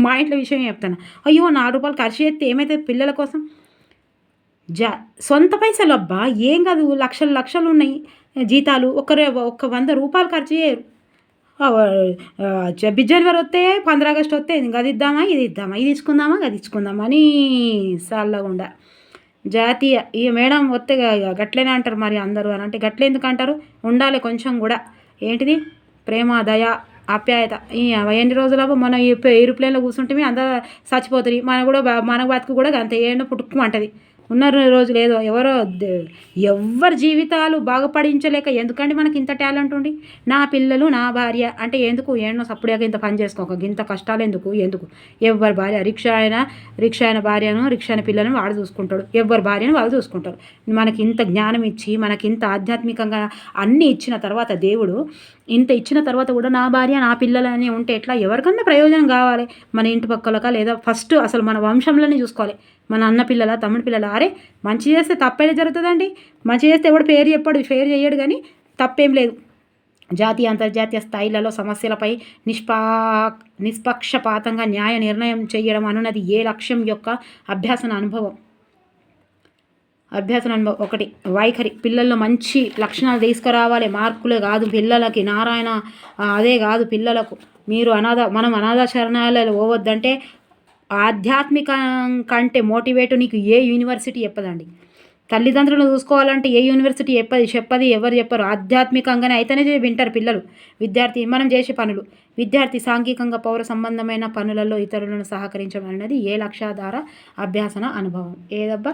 మా ఇంట్లో విషయం చెప్తాను. అయ్యో ₹4 ఖర్చు చేస్తే ఏమవుతుంది పిల్లల కోసం? సొంత పైసలు అబ్బా, ఏం కాదు, లక్షలు ఉన్నాయి జీతాలు. ఒక్క ₹100 ఖర్చు చేయరు. జనవరి వస్తే 15 ఆగస్టు వస్తే అది ఇద్దామా ఇది ఇద్దామా, ఇది ఇచ్చుకుందామా అది ఇచ్చుకుందామా అని చల్లకుండా జాతీయ. ఇక మేడం వస్తే గట్లేనే అంటారు మరి అందరూ అని. అంటే గట్లే ఎందుకు అంటారు? ఉండాలి కొంచెం కూడా. ఏంటిది ప్రేమ, దయ, ఆప్యాయత. ఎన్ని రోజులప్పుడు మనం ఏరోప్లేన్లో కూర్చుంటే అందరూ చచ్చిపోతుంది, మన బతుకు కూడా అంత ఏమో పుట్టుకుమంటుంది. ఉన్న రోజులు ఏదో ఎవరి జీవితాలు బాగుపడించలేక ఎందుకండి మనకి ఇంత టాలెంట్ ఉండి? నా పిల్లలు నా భార్య అంటే ఎందుకు? ఏమో సప్పుడుగా ఇంత పని చేసుకోక ఇంత కష్టాలు ఎందుకు? ఎవరి భార్య రిక్షా అయిన భార్యను, రిక్షా అయిన పిల్లలను వాడు చూసుకుంటాడు, ఎవరి భార్యను వాళ్ళు చూసుకుంటారు. మనకి ఇంత జ్ఞానం ఇచ్చి, మనకి ఇంత ఆధ్యాత్మికంగా అన్నీ ఇచ్చిన తర్వాత, దేవుడు ఇంత ఇచ్చిన తర్వాత కూడా నా భార్య నా పిల్లలని ఉంటే ఎట్లా? ఎవరికన్నా ప్రయోజనం కావాలి మన ఇంటి పక్కలక, లేదా ఫస్ట్ అసలు మన వంశంలోనే చూసుకోవాలి. మన అన్న పిల్లల, తమ్ముడి పిల్లల. అరే మంచి చేస్తే తప్పేదే జరుగుతుందండి. మంచి చేస్తే ఎవడు పేరు చేయడు కానీ తప్పేం లేదు. జాతీయ అంతర్జాతీయ స్థాయిలలో సమస్యలపై నిష్పక్షపాతంగా న్యాయ నిర్ణయం చేయడం అనున్నది ఏ లక్ష్యం యొక్క అభ్యాసన అనుభవం? 1 వైఖరి. పిల్లల్లో మంచి లక్షణాలు తీసుకురావాలి, మార్కులే కాదు పిల్లలకి. నారాయణ అదే కాదు పిల్లలకు. మీరు మనం అనాథాశరణాలలో పోవద్దంటే ఆధ్యాత్మికం కంటే మోటివేట్ నీకు ఏ యూనివర్సిటీ చెప్పదండి. తల్లిదండ్రులను చూసుకోవాలంటే ఏ యూనివర్సిటీ చెప్పది, ఎవరు చెప్పరు. ఆధ్యాత్మికంగానే అయితేనే వింటారు పిల్లలు. విద్యార్థి మనం చేసే పనులు. విద్యార్థి సాంఘికంగా పౌర సంబంధమైన పనులలో ఇతరులను సహకరించడం అనేది ఏ లక్ష్యాధార అభ్యాసన అనుభవం? ఏదబ్బా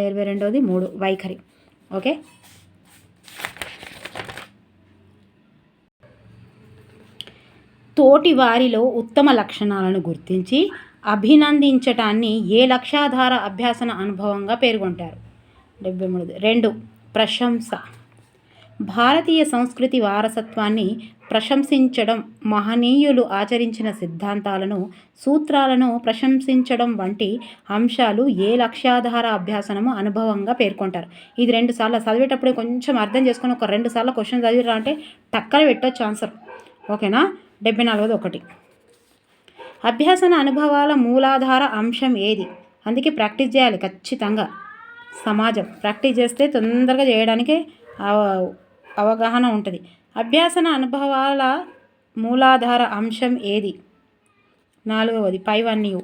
22ది 3 వైఖరి. ఓకే, తోటి వారిలో ఉత్తమ లక్షణాలను గుర్తించి అభినందించటాన్ని ఏ లక్ష్యాధార అభ్యాసన అనుభవంగా పేర్కొంటారు? 73. 2. ప్రశంస. భారతీయ సంస్కృతి వారసత్వాన్ని ప్రశంసించడం, మహనీయులు ఆచరించిన సిద్ధాంతాలను, సూత్రాలను ప్రశంసించడం వంటి అంశాలు ఏ లక్ష్యాధార అభ్యాసనము అనుభవంగా పేర్కొంటారు? ఇది 2 సార్లు చదివేటప్పుడు కొంచెం అర్థం చేసుకొని ఒక 2 సార్లు క్వశ్చన్ చదివిరా అంటే టక్కన పెట్టొచ్చు ఆన్సర్. ఓకేనా? 74. 1. అభ్యాసన అనుభవాల మూలాధార అంశం ఏది? అందుకే ప్రాక్టీస్ చేయాలి ఖచ్చితంగా. సమాజం ప్రాక్టీస్ చేస్తే తొందరగా చేయడానికి అవగాహన ఉంటుంది. అభ్యాసన అనుభవాల మూలాధార అంశం ఏది? 4వది పైవన్యు.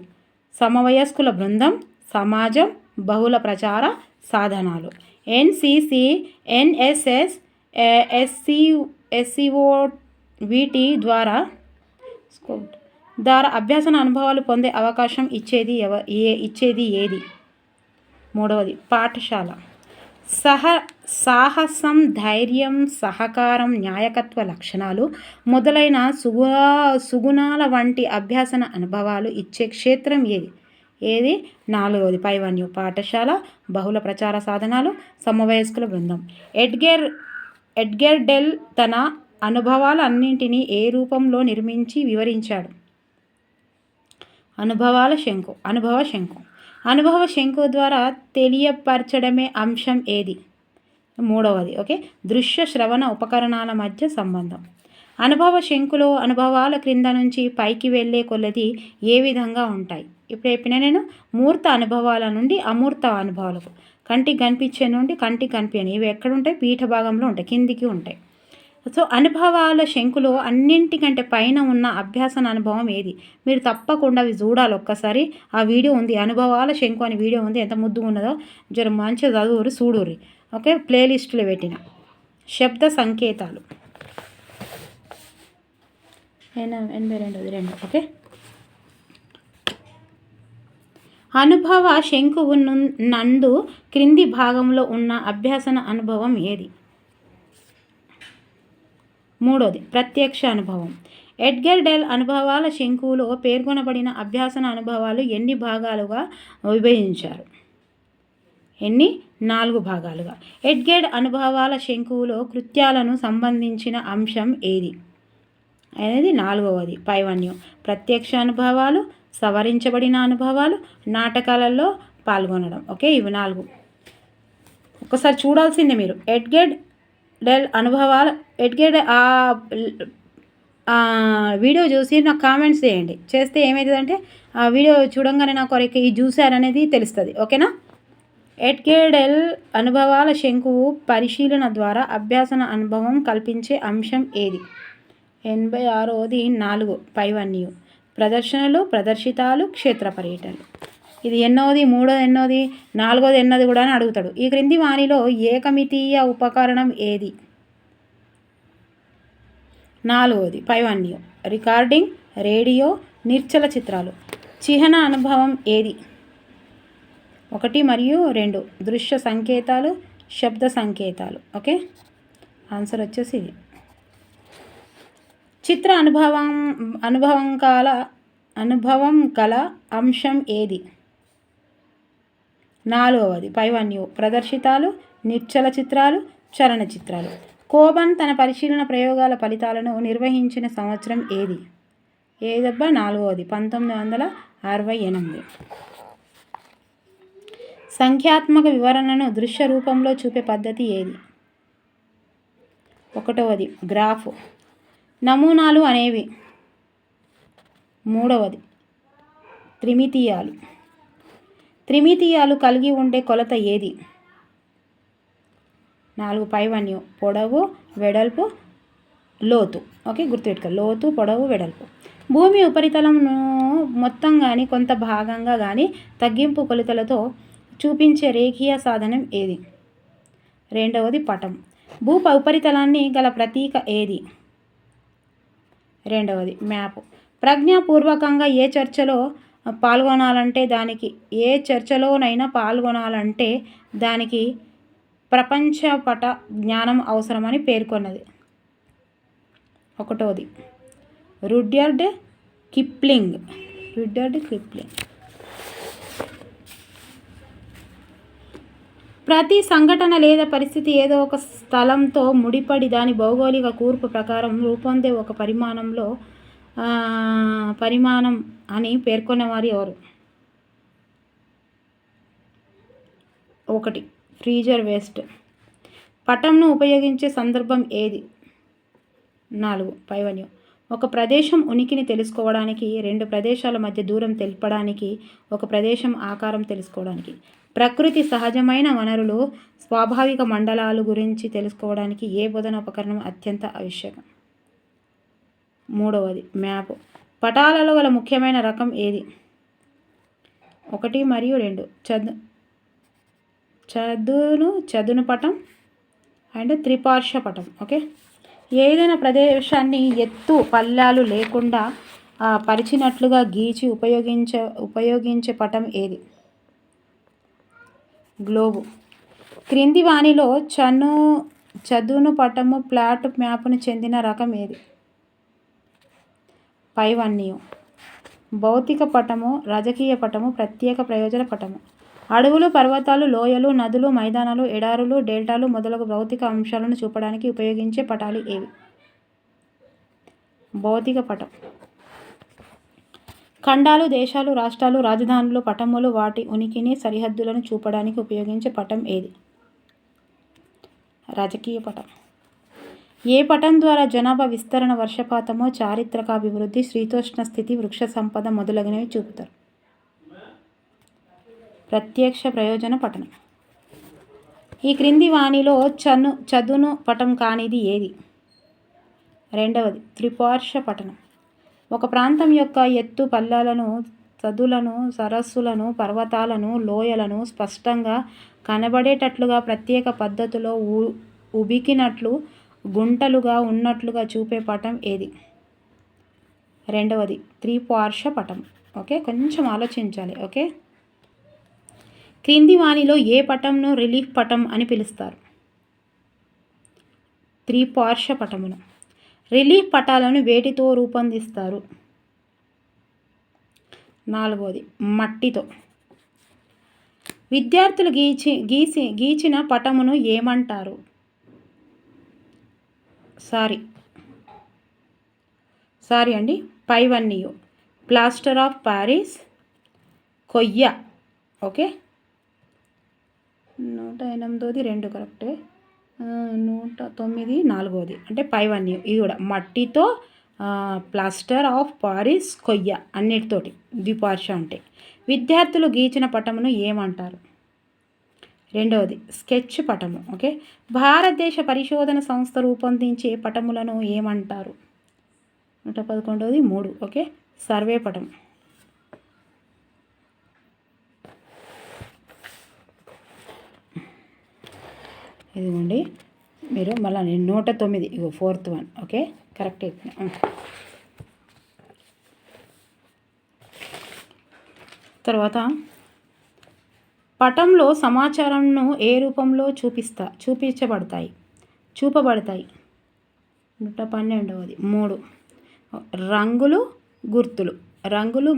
సమవయస్కుల బృందం, సమాజం, బహుళ ప్రచార సాధనాలు. ఎన్సిసి, ఎన్ఎస్ఎస్, ఎస్సిఓ వీటి ద్వారా అభ్యాసన అనుభవాలు పొందే అవకాశం ఇచ్చేది ఏది? 3వది పాఠశాల. సాహసం, ధైర్యం, సహకారం, న్యాయకత్వ లక్షణాలు మొదలైన సుగుణాల వంటి అభ్యాసన అనుభవాలు ఇచ్చే క్షేత్రం ఏది? 4వది పైవన్యు. పాఠశాల, బహుళ ప్రచార సాధనాలు, సమవయస్కుల బృందం. ఎడ్గర్ డెల్ తన అనుభవాలన్నింటినీ ఏ రూపంలో నిర్మించి వివరించాడు? అనుభవ శంకు. అనుభవ శంకు ద్వారా తెలియపరచడమే అంశం ఏది? 3వది. ఓకే. దృశ్య శ్రవణ ఉపకరణాల మధ్య సంబంధం. అనుభవ శంకులో అనుభవాల క్రింద నుంచి పైకి వెళ్ళే కొలది ఏ విధంగా ఉంటాయి? ఇప్పుడు చెప్పిన నేను మూర్త అనుభవాల నుండి అమూర్త అనుభవాలకు, కంటికి కనిపించే నుండి కంటికి కనిపించని, ఇవి ఎక్కడుంటాయి? పీఠ భాగంలో ఉంటాయి, కిందికి ఉంటాయి. సో అనుభవాల శంకులో అన్నింటికంటే పైన ఉన్న అభ్యాసన అనుభవం ఏది? మీరు తప్పకుండా అవి చూడాలి ఒక్కసారి. ఆ వీడియో ఉంది, అనుభవాల శంకు అనే వీడియో ఉంది, ఎంత ముద్దుగా ఉన్నదో. జర మంచిగా చదువురి, చూడుర్రి. ఓకే. ప్లేలిస్టులో పెట్టిన. శబ్ద సంకేతాలు. 82. ఓకే. అనుభవ శంకువు నందు క్రింది భాగంలో ఉన్న అభ్యాసన అనుభవం ఏది? 3వది ప్రత్యక్ష అనుభవం. ఎడ్గర్ డెల్ అనుభవాల శంకువులో పేర్కొనబడిన అభ్యాసన అనుభవాలు ఎన్ని భాగాలుగా విభజించారు? 4 భాగాలుగా. ఎడ్గర్ అనుభవాల శంకువులో కృత్యాలను సంబంధించిన అంశం ఏది అనేది 4వది పైవన్యం. ప్రత్యక్ష అనుభవాలు, సవరించబడిన అనుభవాలు, నాటకాలలో పాల్గొనడం. ఓకే. ఇవి 4 ఒకసారి చూడాల్సిందే మీరు. ఎడ్గర్ డెల్ అనుభవాల వీడియో చూసి నాకు కామెంట్స్ చేయండి. చేస్తే ఏమవుతుందంటే ఆ వీడియో చూడంగానే నాకు ఇది చూశారనేది తెలుస్తుంది. ఓకేనా? ఎడ్గర్ డెల్ అనుభవాల శంకువు పరిశీలన ద్వారా అభ్యాసన అనుభవం కల్పించే అంశం ఏది? 86వది 4 పైవన్యు. ప్రదర్శనలు, ప్రదర్శితాలు, క్షేత్ర పర్యటనలు. ఇది ఎన్నోది? 3వది ఎన్నోది? 4వది ఎన్నోది కూడా అని అడుగుతాడు. ఈ క్రింది వానిలో ఏకమితీయ ఉపకరణం ఏది? 4వది పైవన్యు. రికార్డింగ్, రేడియో, నిర్చల చిత్రాలు. చిహ్న అనుభవం ఏది? 1 మరియు 2. దృశ్య సంకేతాలు, శబ్ద సంకేతాలు. ఓకే. ఆన్సర్ వచ్చేసి ఇది. చిత్ర అనుభవం కల అంశం ఏది? 4వది పైవన్యు. ప్రదర్శితాలు, నిర్చల చిత్రాలు, చలన చిత్రాలు. కోబన్ తన పరిశీలన ప్రయోగాల ఫలితాలను నిర్వహించిన సంవత్సరం ఏది? 4వది 1968. సంఖ్యాత్మక వివరణను దృశ్య రూపంలో చూపే పద్ధతి ఏది? 1వది గ్రాఫ్. నమూనాలు అనేవి. 3వది త్రిమితీయాలు. త్రిమితీయాలు కలిగి ఉండే కొలత ఏది? 4 పైవన్యు. పొడవు, వెడల్పు, లోతు. ఓకే. గుర్తుపెట్టుకో. లోతు, పొడవు, వెడల్పు. భూమి ఉపరితలంను మొత్తం కానీ కొంత భాగంగా కానీ తగ్గింపు కొలతలతో చూపించే రేఖీయ సాధనం ఏది? 2వది పటం. భూ ఉపరితలాన్ని గల ప్రతీక ఏది? 2వది మ్యాప్. ప్రజ్ఞాపూర్వకంగా ఏ చర్చలోనైనా పాల్గొనాలంటే దానికి ప్రపంచపట జ్ఞానం అవసరమని పేర్కొన్నది. 1వది రుడ్యార్డ్ కిప్లింగ్. Rudyard Kipling. ప్రతి సంఘటన లేదా పరిస్థితి ఏదో ఒక స్థలంతో ముడిపడి దాని భౌగోళిక కూర్పు ప్రకారం రూపొందే ఒక పరిమాణం అని పేర్కొన్నవారు ఎవరు? 1 ఫ్రీజర్ వేస్ట్. పటంను ఉపయోగించే సందర్భం ఏది? 4 పైవన్యం. ఒక ప్రదేశం ఉనికిని తెలుసుకోవడానికి, 2 ప్రదేశాల మధ్య దూరం తెలపడానికి, ఒక ప్రదేశం ఆకారం తెలుసుకోవడానికి. ప్రకృతి సహజమైన వనరులు, స్వాభావిక మండలాలు గురించి తెలుసుకోవడానికి ఏ బోధన ఉపకరణం అత్యంత ఆవశ్యకం? 3వది మ్యాప్. పటాలలో గల ముఖ్యమైన రకం ఏది? 1 మరియు 2 చదును పటం అండ్ త్రిపార్శ్వ పటం. ఓకే. ఏదైనా ప్రదేశాన్ని ఎత్తు పల్లాలు లేకుండా పరిచినట్లుగా గీచి ఉపయోగించే పటం ఏది? గ్లోబు. క్రింది వానిలో చదును పటము ప్లాట్ మ్యాప్ను చెందిన రకం ఏది? పైవన్యం. భౌతిక పటము, రాజకీయ పటము, ప్రత్యేక ప్రయోజన పటము. అడవులు, పర్వతాలు, లోయలు, నదులు, మైదానాలు, ఎడారులు, డెల్టాలు మొదలగు భౌతిక అంశాలను చూపడానికి ఉపయోగించే పటాలు ఏవి? భౌతిక పటం. ఖండాలు, దేశాలు, రాష్ట్రాలు, రాజధానులు, పటములు వాటి ఉనికిని, సరిహద్దులను చూపడానికి ఉపయోగించే పటం ఏది? రాజకీయ పటం. ఏ పటం ద్వారా జనాభా విస్తరణ, వర్షపాతము, చారిత్రకాభివృద్ధి, శీతోష్ణ స్థితి, వృక్ష సంపద మొదలగునవి చూపుతారు? ప్రత్యక్ష ప్రయోజన పటం. ఈ క్రింది వానిలో చదును పటం కానిది ఏది? 2వది త్రిపార్శ్వ పటం. ఒక ప్రాంతం యొక్క ఎత్తు పల్లాలను, చదులను, సరస్సులను, పర్వతాలను, లోయలను స్పష్టంగా కనబడేటట్లుగా ప్రత్యేక పద్ధతిలో ఉబికినట్లు, గుంటలుగా ఉన్నట్లుగా చూపే పటం ఏది? 2వది త్రిపార్శ్వ పటం. ఓకే, కొంచెం ఆలోచించాలి. ఓకే. క్రింది వానిలో ఏ పటంను రిలీఫ్ పటం అని పిలుస్తారు? త్రిపార్శ్వ పటమును. రిలీఫ్ పటాలను వేటితో రూపొందిస్తారు? 4వది మట్టితో. విద్యార్థులు గీచిన పటమును ఏమంటారు? సారీ అండి, పైవన్యు. ప్లాస్టర్ ఆఫ్ ప్యారిస్, కొయ్య. ఓకే. 108ది 2 కరెక్టే. 109 4వది అంటే పైవన్యు. ఇది కూడా మట్టితో, ప్లాస్టర్ ఆఫ్ పారిస్, కొయ్య అన్నిటితోటి ద్విపార్శ్వ అంటే. విద్యార్థులు గీచిన పటమును ఏమంటారు? 2వది స్కెచ్ పటము. ఓకే. భారతదేశ పరిశోధన సంస్థ రూపొందించే పటములను ఏమంటారు? 111ది 3. ఓకే. సర్వే పటం. ఇదిగోండి, మీరు మళ్ళీ 109 ఇగో 4th వన్. Okay, correct. తర్వాత పటంలో సమాచారంను ఏ రూపంలో చూపబడతాయి? 112ది 3. రంగులు,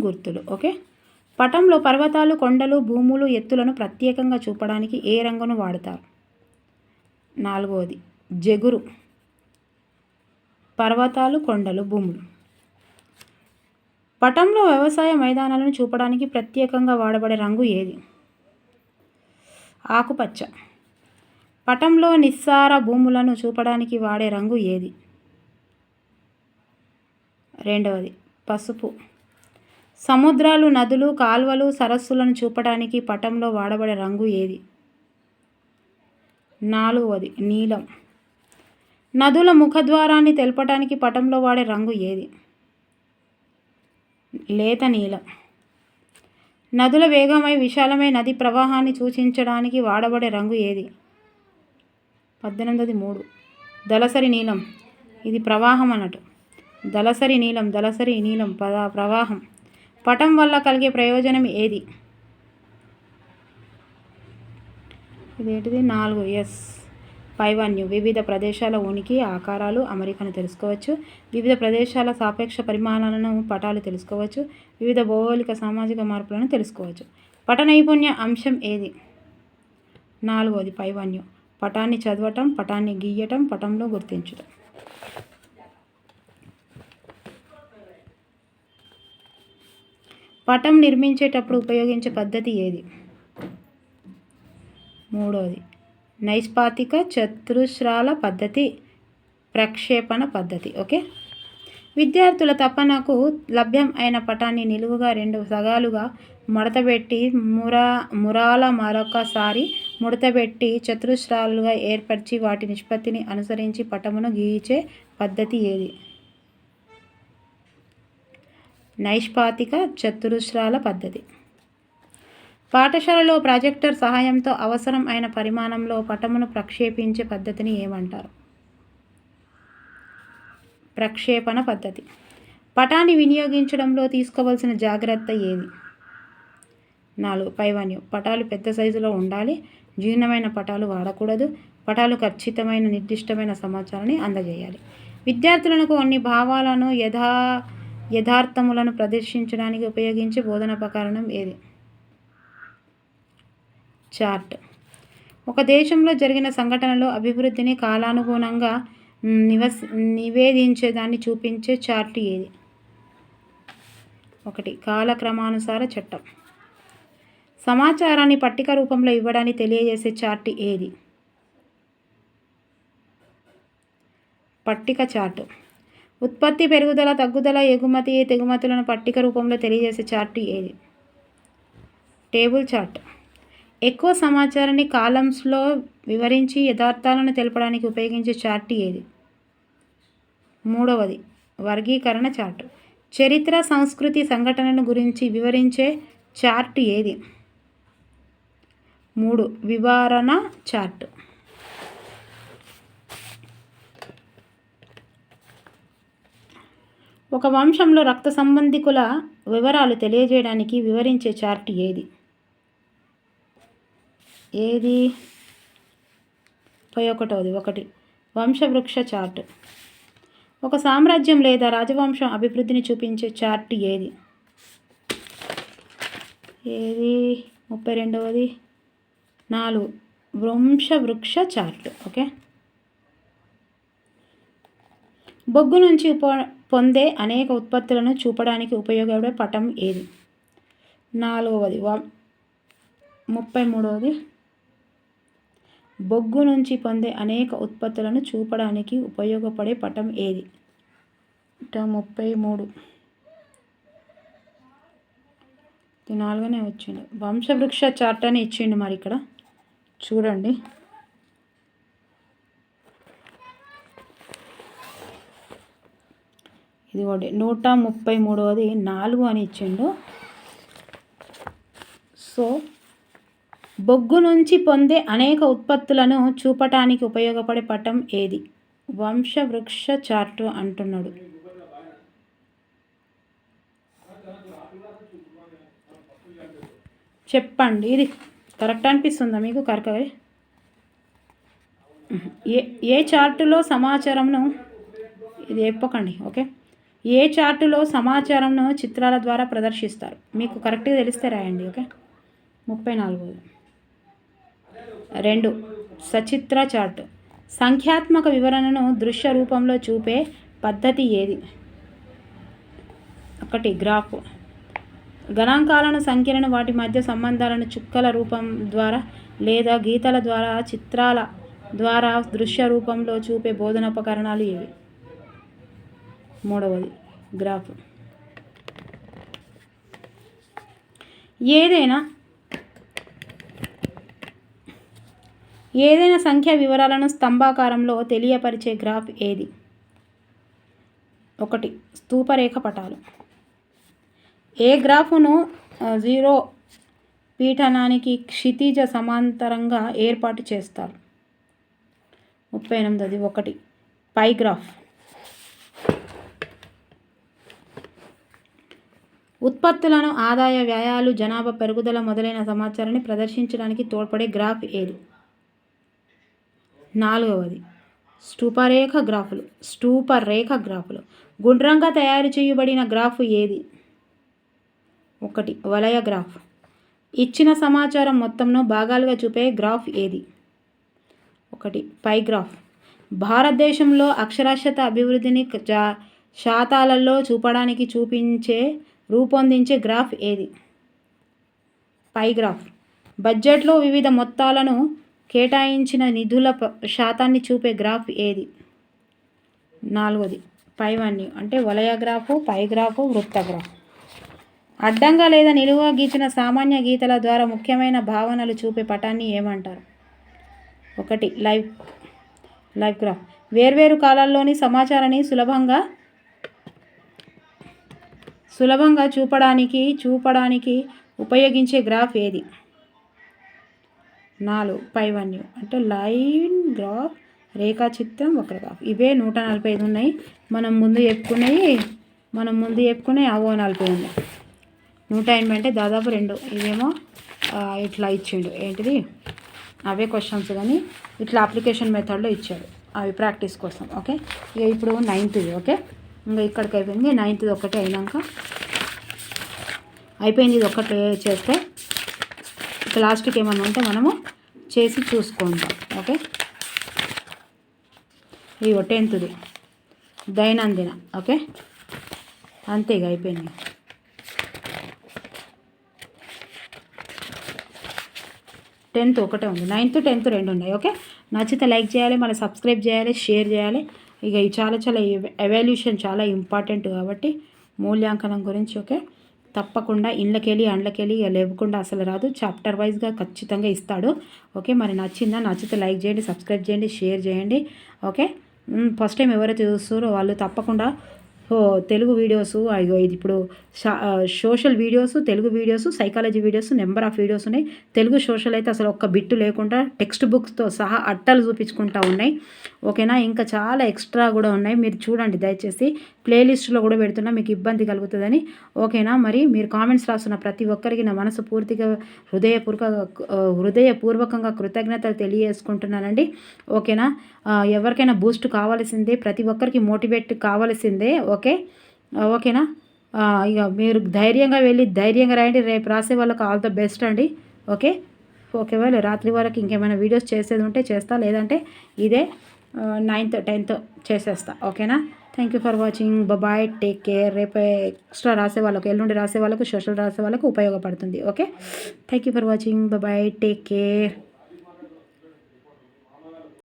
గుర్తులు. ఓకే. పటంలో పర్వతాలు, కొండలు, భూములు, ఎత్తులను ప్రత్యేకంగా చూపడానికి ఏ రంగును వాడతారు? 4వది జగురు. పర్వతాలు, కొండలు, భూములు. పటంలో వ్యవసాయ మైదానాలను చూపడానికి ప్రత్యేకంగా వాడబడే రంగు ఏది? ఆకుపచ్చ. పటంలో నిస్సార భూములను చూపడానికి వాడే రంగు ఏది? 2వది పసుపు. సముద్రాలు, నదులు, కాల్వలు, సరస్సులను చూపడానికి పటంలో వాడబడే రంగు ఏది? 4వది నీలం. నదుల ముఖద్వారాన్ని తెలపడానికి పటంలో వాడే రంగు ఏది? లేత నీలం. నదుల వేగమై విశాలమైన నది ప్రవాహాన్ని సూచించడానికి వాడబడే రంగు ఏది? 18ది 3. దళసరి నీలం. ఇది ప్రవాహం అన్నట్టు. దళసరి నీలం ప్రవాహం. పటం వల్ల కలిగే ప్రయోజనం ఏది? ఇదేంటిది 4. ఎస్. పైవన్యు వివిధ ప్రదేశాల ఉనికి, ఆకారాలు, అమరికను తెలుసుకోవచ్చు. వివిధ ప్రదేశాల సాపేక్ష పరిమాణాలను పటాలు తెలుసుకోవచ్చు. వివిధ భౌగోళిక సామాజిక మార్పులను తెలుసుకోవచ్చు. పట నైపుణ్య అంశం ఏది? 4వది పైవన్యు. పటాన్ని చదవటం, పటాన్ని గీయటం, పటంలో గుర్తించటం. పటం నిర్మించేటప్పుడు ఉపయోగించే పద్ధతి ఏది? 3వది నైష్పాతిక చతురస్రాల పద్ధతి, ప్రక్షేపణ పద్ధతి. ఓకే. విద్యార్థుల తపనకు లభ్యం అయిన పటాన్ని నిలువుగా 2 సగాలుగా మడతబెట్టి మురాల మరొకసారి ముడతబెట్టి చతురస్రాలుగా ఏర్పరిచి వాటి నిష్పత్తిని అనుసరించి పటమును గీచే పద్ధతి ఏది? నైష్పాతిక చతురస్రాల పద్ధతి. పాఠశాలలో ప్రాజెక్టర్ సహాయంతో అవసరం అయిన పరిమాణంలో పటమును ప్రక్షేపించే పద్ధతిని ఏమంటారు? ప్రక్షేపణ పద్ధతి. పటాన్ని వినియోగించడంలో తీసుకోవాల్సిన జాగ్రత్త ఏది? 4 పైవన్యు. పటాలు పెద్ద సైజులో ఉండాలి. జీర్ణమైన పటాలు వాడకూడదు. పటాలు ఖచ్చితమైన నిర్దిష్టమైన సమాచారాన్ని అందజేయాలి. విద్యార్థులకు అన్ని భావాలను యథార్థములను ప్రదర్శించడానికి ఉపయోగించే బోధనోపకరణం ఏది? చార్ట్. ఒక దేశంలో జరిగిన సంఘటనలో అభివృద్ధిని కాలానుగుణంగా నివేదించేదాన్ని చూపించే చార్ట్ ఏది? 1 కాలక్రమానుసార చట్టం. సమాచారాన్ని పట్టిక రూపంలో ఇవ్వడాన్ని తెలియజేసే చార్ట్ ఏది? పట్టిక చార్టు. ఉత్పత్తి పెరుగుదల, తగ్గుదల, ఎగుమతి, దిగుమతులను పట్టిక రూపంలో తెలియజేసే చార్ట్ ఏది? Table chart. ఎక్కువ సమాచారాన్ని కాలమ్స్లో వివరించి యథార్థాలను తెలపడానికి ఉపయోగించే చార్ట్ ఏది? 3వది వర్గీకరణ చార్టు. చరిత్ర, సంస్కృతి, సంఘటనల గురించి వివరించే చార్ట్ ఏది? 3 వివరణ చార్ట్. ఒక వంశంలో రక్త సంబంధికుల వివరాలు తెలియజేయడానికి వివరించే చార్ట్ ఏది? 1 వంశవృక్ష చార్ట్. ఒక సామ్రాజ్యం లేదా రాజవంశం అభివృద్ధిని చూపించే చార్ట్ ఏది? 32వది 4 వంశవృక్ష చార్ట్. ఓకే. బొగ్గు నుంచి పొందే అనేక ఉత్పత్తులను చూపడానికి ఉపయోగపడే పటం ఏది? 4వది 33వది బొగ్గు నుంచి పొందే అనేక ఉత్పత్తులను చూపడానికి ఉపయోగపడే పటం ఏది? 33 4 వచ్చిండు. వంశవృక్ష చార్ట్ అని ఇచ్చిండు. మరి ఇక్కడ చూడండి. ఇది 133వది 4 అని ఇచ్చిండు. సో బొగ్గు నుంచి పొందే అనేక ఉత్పత్తులను చూపటానికి ఉపయోగపడే పటం ఏది? వంశవృక్ష చార్టు అంటున్నాడు. చెప్పండి, ఇది కరెక్ట్ అనిపిస్తుందా మీకు? కరెక్ట్. ఏ చార్టులో సమాచారంను ఇది చెప్పకండి. ఓకే. ఏ చార్టులో సమాచారంను చిత్రాల ద్వారా ప్రదర్శిస్తారు? మీకు కరెక్ట్గా తెలిస్తే రాయండి. ఓకే. 34 సచిత్ర చార్టు. సంఖ్యాత్మక వివరణను దృశ్య రూపంలో చూపే పద్ధతి ఏది? 1 గ్రాఫ్. గణాంకాలను, సంఖ్యలను, వాటి మధ్య సంబంధాలను చుక్కల రూపం ద్వారా లేదా గీతల ద్వారా, చిత్రాల ద్వారా దృశ్య రూపంలో చూపే బోధనోపకరణాలు ఏవి? 3వది గ్రాఫ్. ఏదైనా సంఖ్య వివరాలను స్తంభాకారంలో తెలియపరిచే గ్రాఫ్ ఏది? 1 స్తూపరేఖ పటాలు. ఏ గ్రాఫ్ను 0 పీఠనానికి క్షితిజ సమాంతరంగా ఏర్పాటు చేస్తారు? 38 1 పై గ్రాఫ్. ఉత్పత్తులను, ఆదాయ వ్యయాలు, జనాభా పెరుగుదల మొదలైన సమాచారాన్ని ప్రదర్శించడానికి తోడ్పడే గ్రాఫ్ ఏది? నాలుగవది స్తూపరేఖ గ్రాఫులు. గుండ్రంగా తయారు చేయబడిన గ్రాఫ్ ఏది? 1 వలయ గ్రాఫ్. ఇచ్చిన సమాచారం మొత్తంను భాగాలుగా చూపే గ్రాఫ్ ఏది? 1 పై గ్రాఫ్. భారతదేశంలో అక్షరాస్యత అభివృద్ధిని శాతాలలో చూపడానికి రూపొందించే గ్రాఫ్ ఏది? పై గ్రాఫ్. బడ్జెట్లో వివిధ మొత్తాలను కేటాయించిన నిధుల శాతాన్ని చూపే గ్రాఫ్ ఏది? 4 పైవన్నీ అంటే వలయ గ్రాఫు, పై గ్రాఫు, వృత్త గ్రాఫ్. అడ్డంగా లేదా నిలువుగా గీచిన సామాన్య గీతల ద్వారా ముఖ్యమైన భావనలు చూపే పటాన్ని ఏమంటారు? 1 లైవ్ గ్రాఫ్. వేర్వేరు కాలాల్లోని సమాచారాన్ని సులభంగా చూపడానికి ఉపయోగించే గ్రాఫ్ ఏది? 4 పైవన్నీ అంటే లైన్ గ్రాఫ్, రేఖాచిత్రం, వక్రగ్రాఫ్. ఇవే 145 ఉన్నాయి. మనం ముందు చెప్పుకునేవి 40 ఉన్నాయి. 180 అంటే దాదాపు 2. ఇవేమో ఇట్లా ఇచ్చిండు, ఏంటిది అవే క్వశ్చన్స్ కానీ ఇట్లా అప్లికేషన్ మెథడ్లో ఇచ్చాడు, అవి ప్రాక్టీస్ కోసం. ఓకే, ఇక ఇప్పుడు 9th. ఓకే, ఇంకా ఇక్కడికి అయిపోయింది. 9th ఒకటి అయినాక అయిపోయింది. ఇది ఒకటి చేస్తే ఇక లాస్ట్కి ఏమన్నా ఉంటే మనము చేసి చూసుకుంటాం. ఓకే, ఇవి 10th దైనందిన. ఓకే, అంతే, ఇక అయిపోయింది. 10th ఒకటే ఉంది, 9th 10th 2 ఉన్నాయి. ఓకే, నచ్చితే లైక్ చేయాలి, మళ్ళీ సబ్స్క్రైబ్ చేయాలి, షేర్ చేయాలి. ఇక ఈ చాలా ఎవాల్యూషన్ చాలా ఇంపార్టెంట్ కాబట్టి మూల్యాంకనం గురించి. ఓకే, తప్పకుండా ఇండ్లకెళ్ళి ఇక లేవకుండా అసలు రాదు, చాప్టర్ వైజ్గా ఖచ్చితంగా ఇస్తాడు. ఓకే, మరి నచ్చితే లైక్ చేయండి, సబ్స్క్రైబ్ చేయండి, షేర్ చేయండి. ఓకే, ఫస్ట్ టైం ఎవరైతే చూస్తారో వాళ్ళు తప్పకుండా తెలుగు వీడియోస్, ఇది ఇప్పుడు social videos, Telugu videos, psychology videos, number of videos ఉన్నాయి. తెలుగు సోషల్ అయితే అసలు ఒక్క బిట్టు లేకుండా టెక్స్ట్ బుక్స్తో సహా అట్టలు చూపించుకుంటూ ఉన్నాయి. ఓకేనా, ఇంకా చాలా ఎక్స్ట్రా కూడా ఉన్నాయి, మీరు చూడండి దయచేసి. ప్లేలిస్ట్లో కూడా పెడుతున్నా, మీకు ఇబ్బంది కలుగుతుందని. ఓకేనా, మరి మీరు కామెంట్స్ రాస్తున్న ప్రతి ఒక్కరికి నా మనసు పూర్తిగా హృదయపూర్వకంగా కృతజ్ఞతలు తెలియజేసుకుంటున్నానండి. ఓకేనా, ఎవరికైనా బూస్ట్ కావాల్సిందే, ప్రతి ఒక్కరికి మోటివేట్ కావాల్సిందే. ఓకేనా, ఇక మీరు ధైర్యంగా వెళ్ళి ధైర్యంగా రాయండి. రేపు రాసే వాళ్ళకి ఆల్ ద బెస్ట్ అండి. ఓకేవేళ రాత్రి వరకు ఇంకేమైనా వీడియోస్ చేసేది ఉంటే చేస్తా, లేదంటే ఇదే 9th 10th చేసేస్తా. ఓకేనా, thank you for watching. Bye, take care. రేపు ఎక్స్ట్రా రాసే వాళ్ళకు, ఎల్లుండి రాసే వాళ్ళకు, సోషల్ రాసే వాళ్ళకు ఉపయోగపడుతుంది. Okay, thank you for watching. Bye, take care.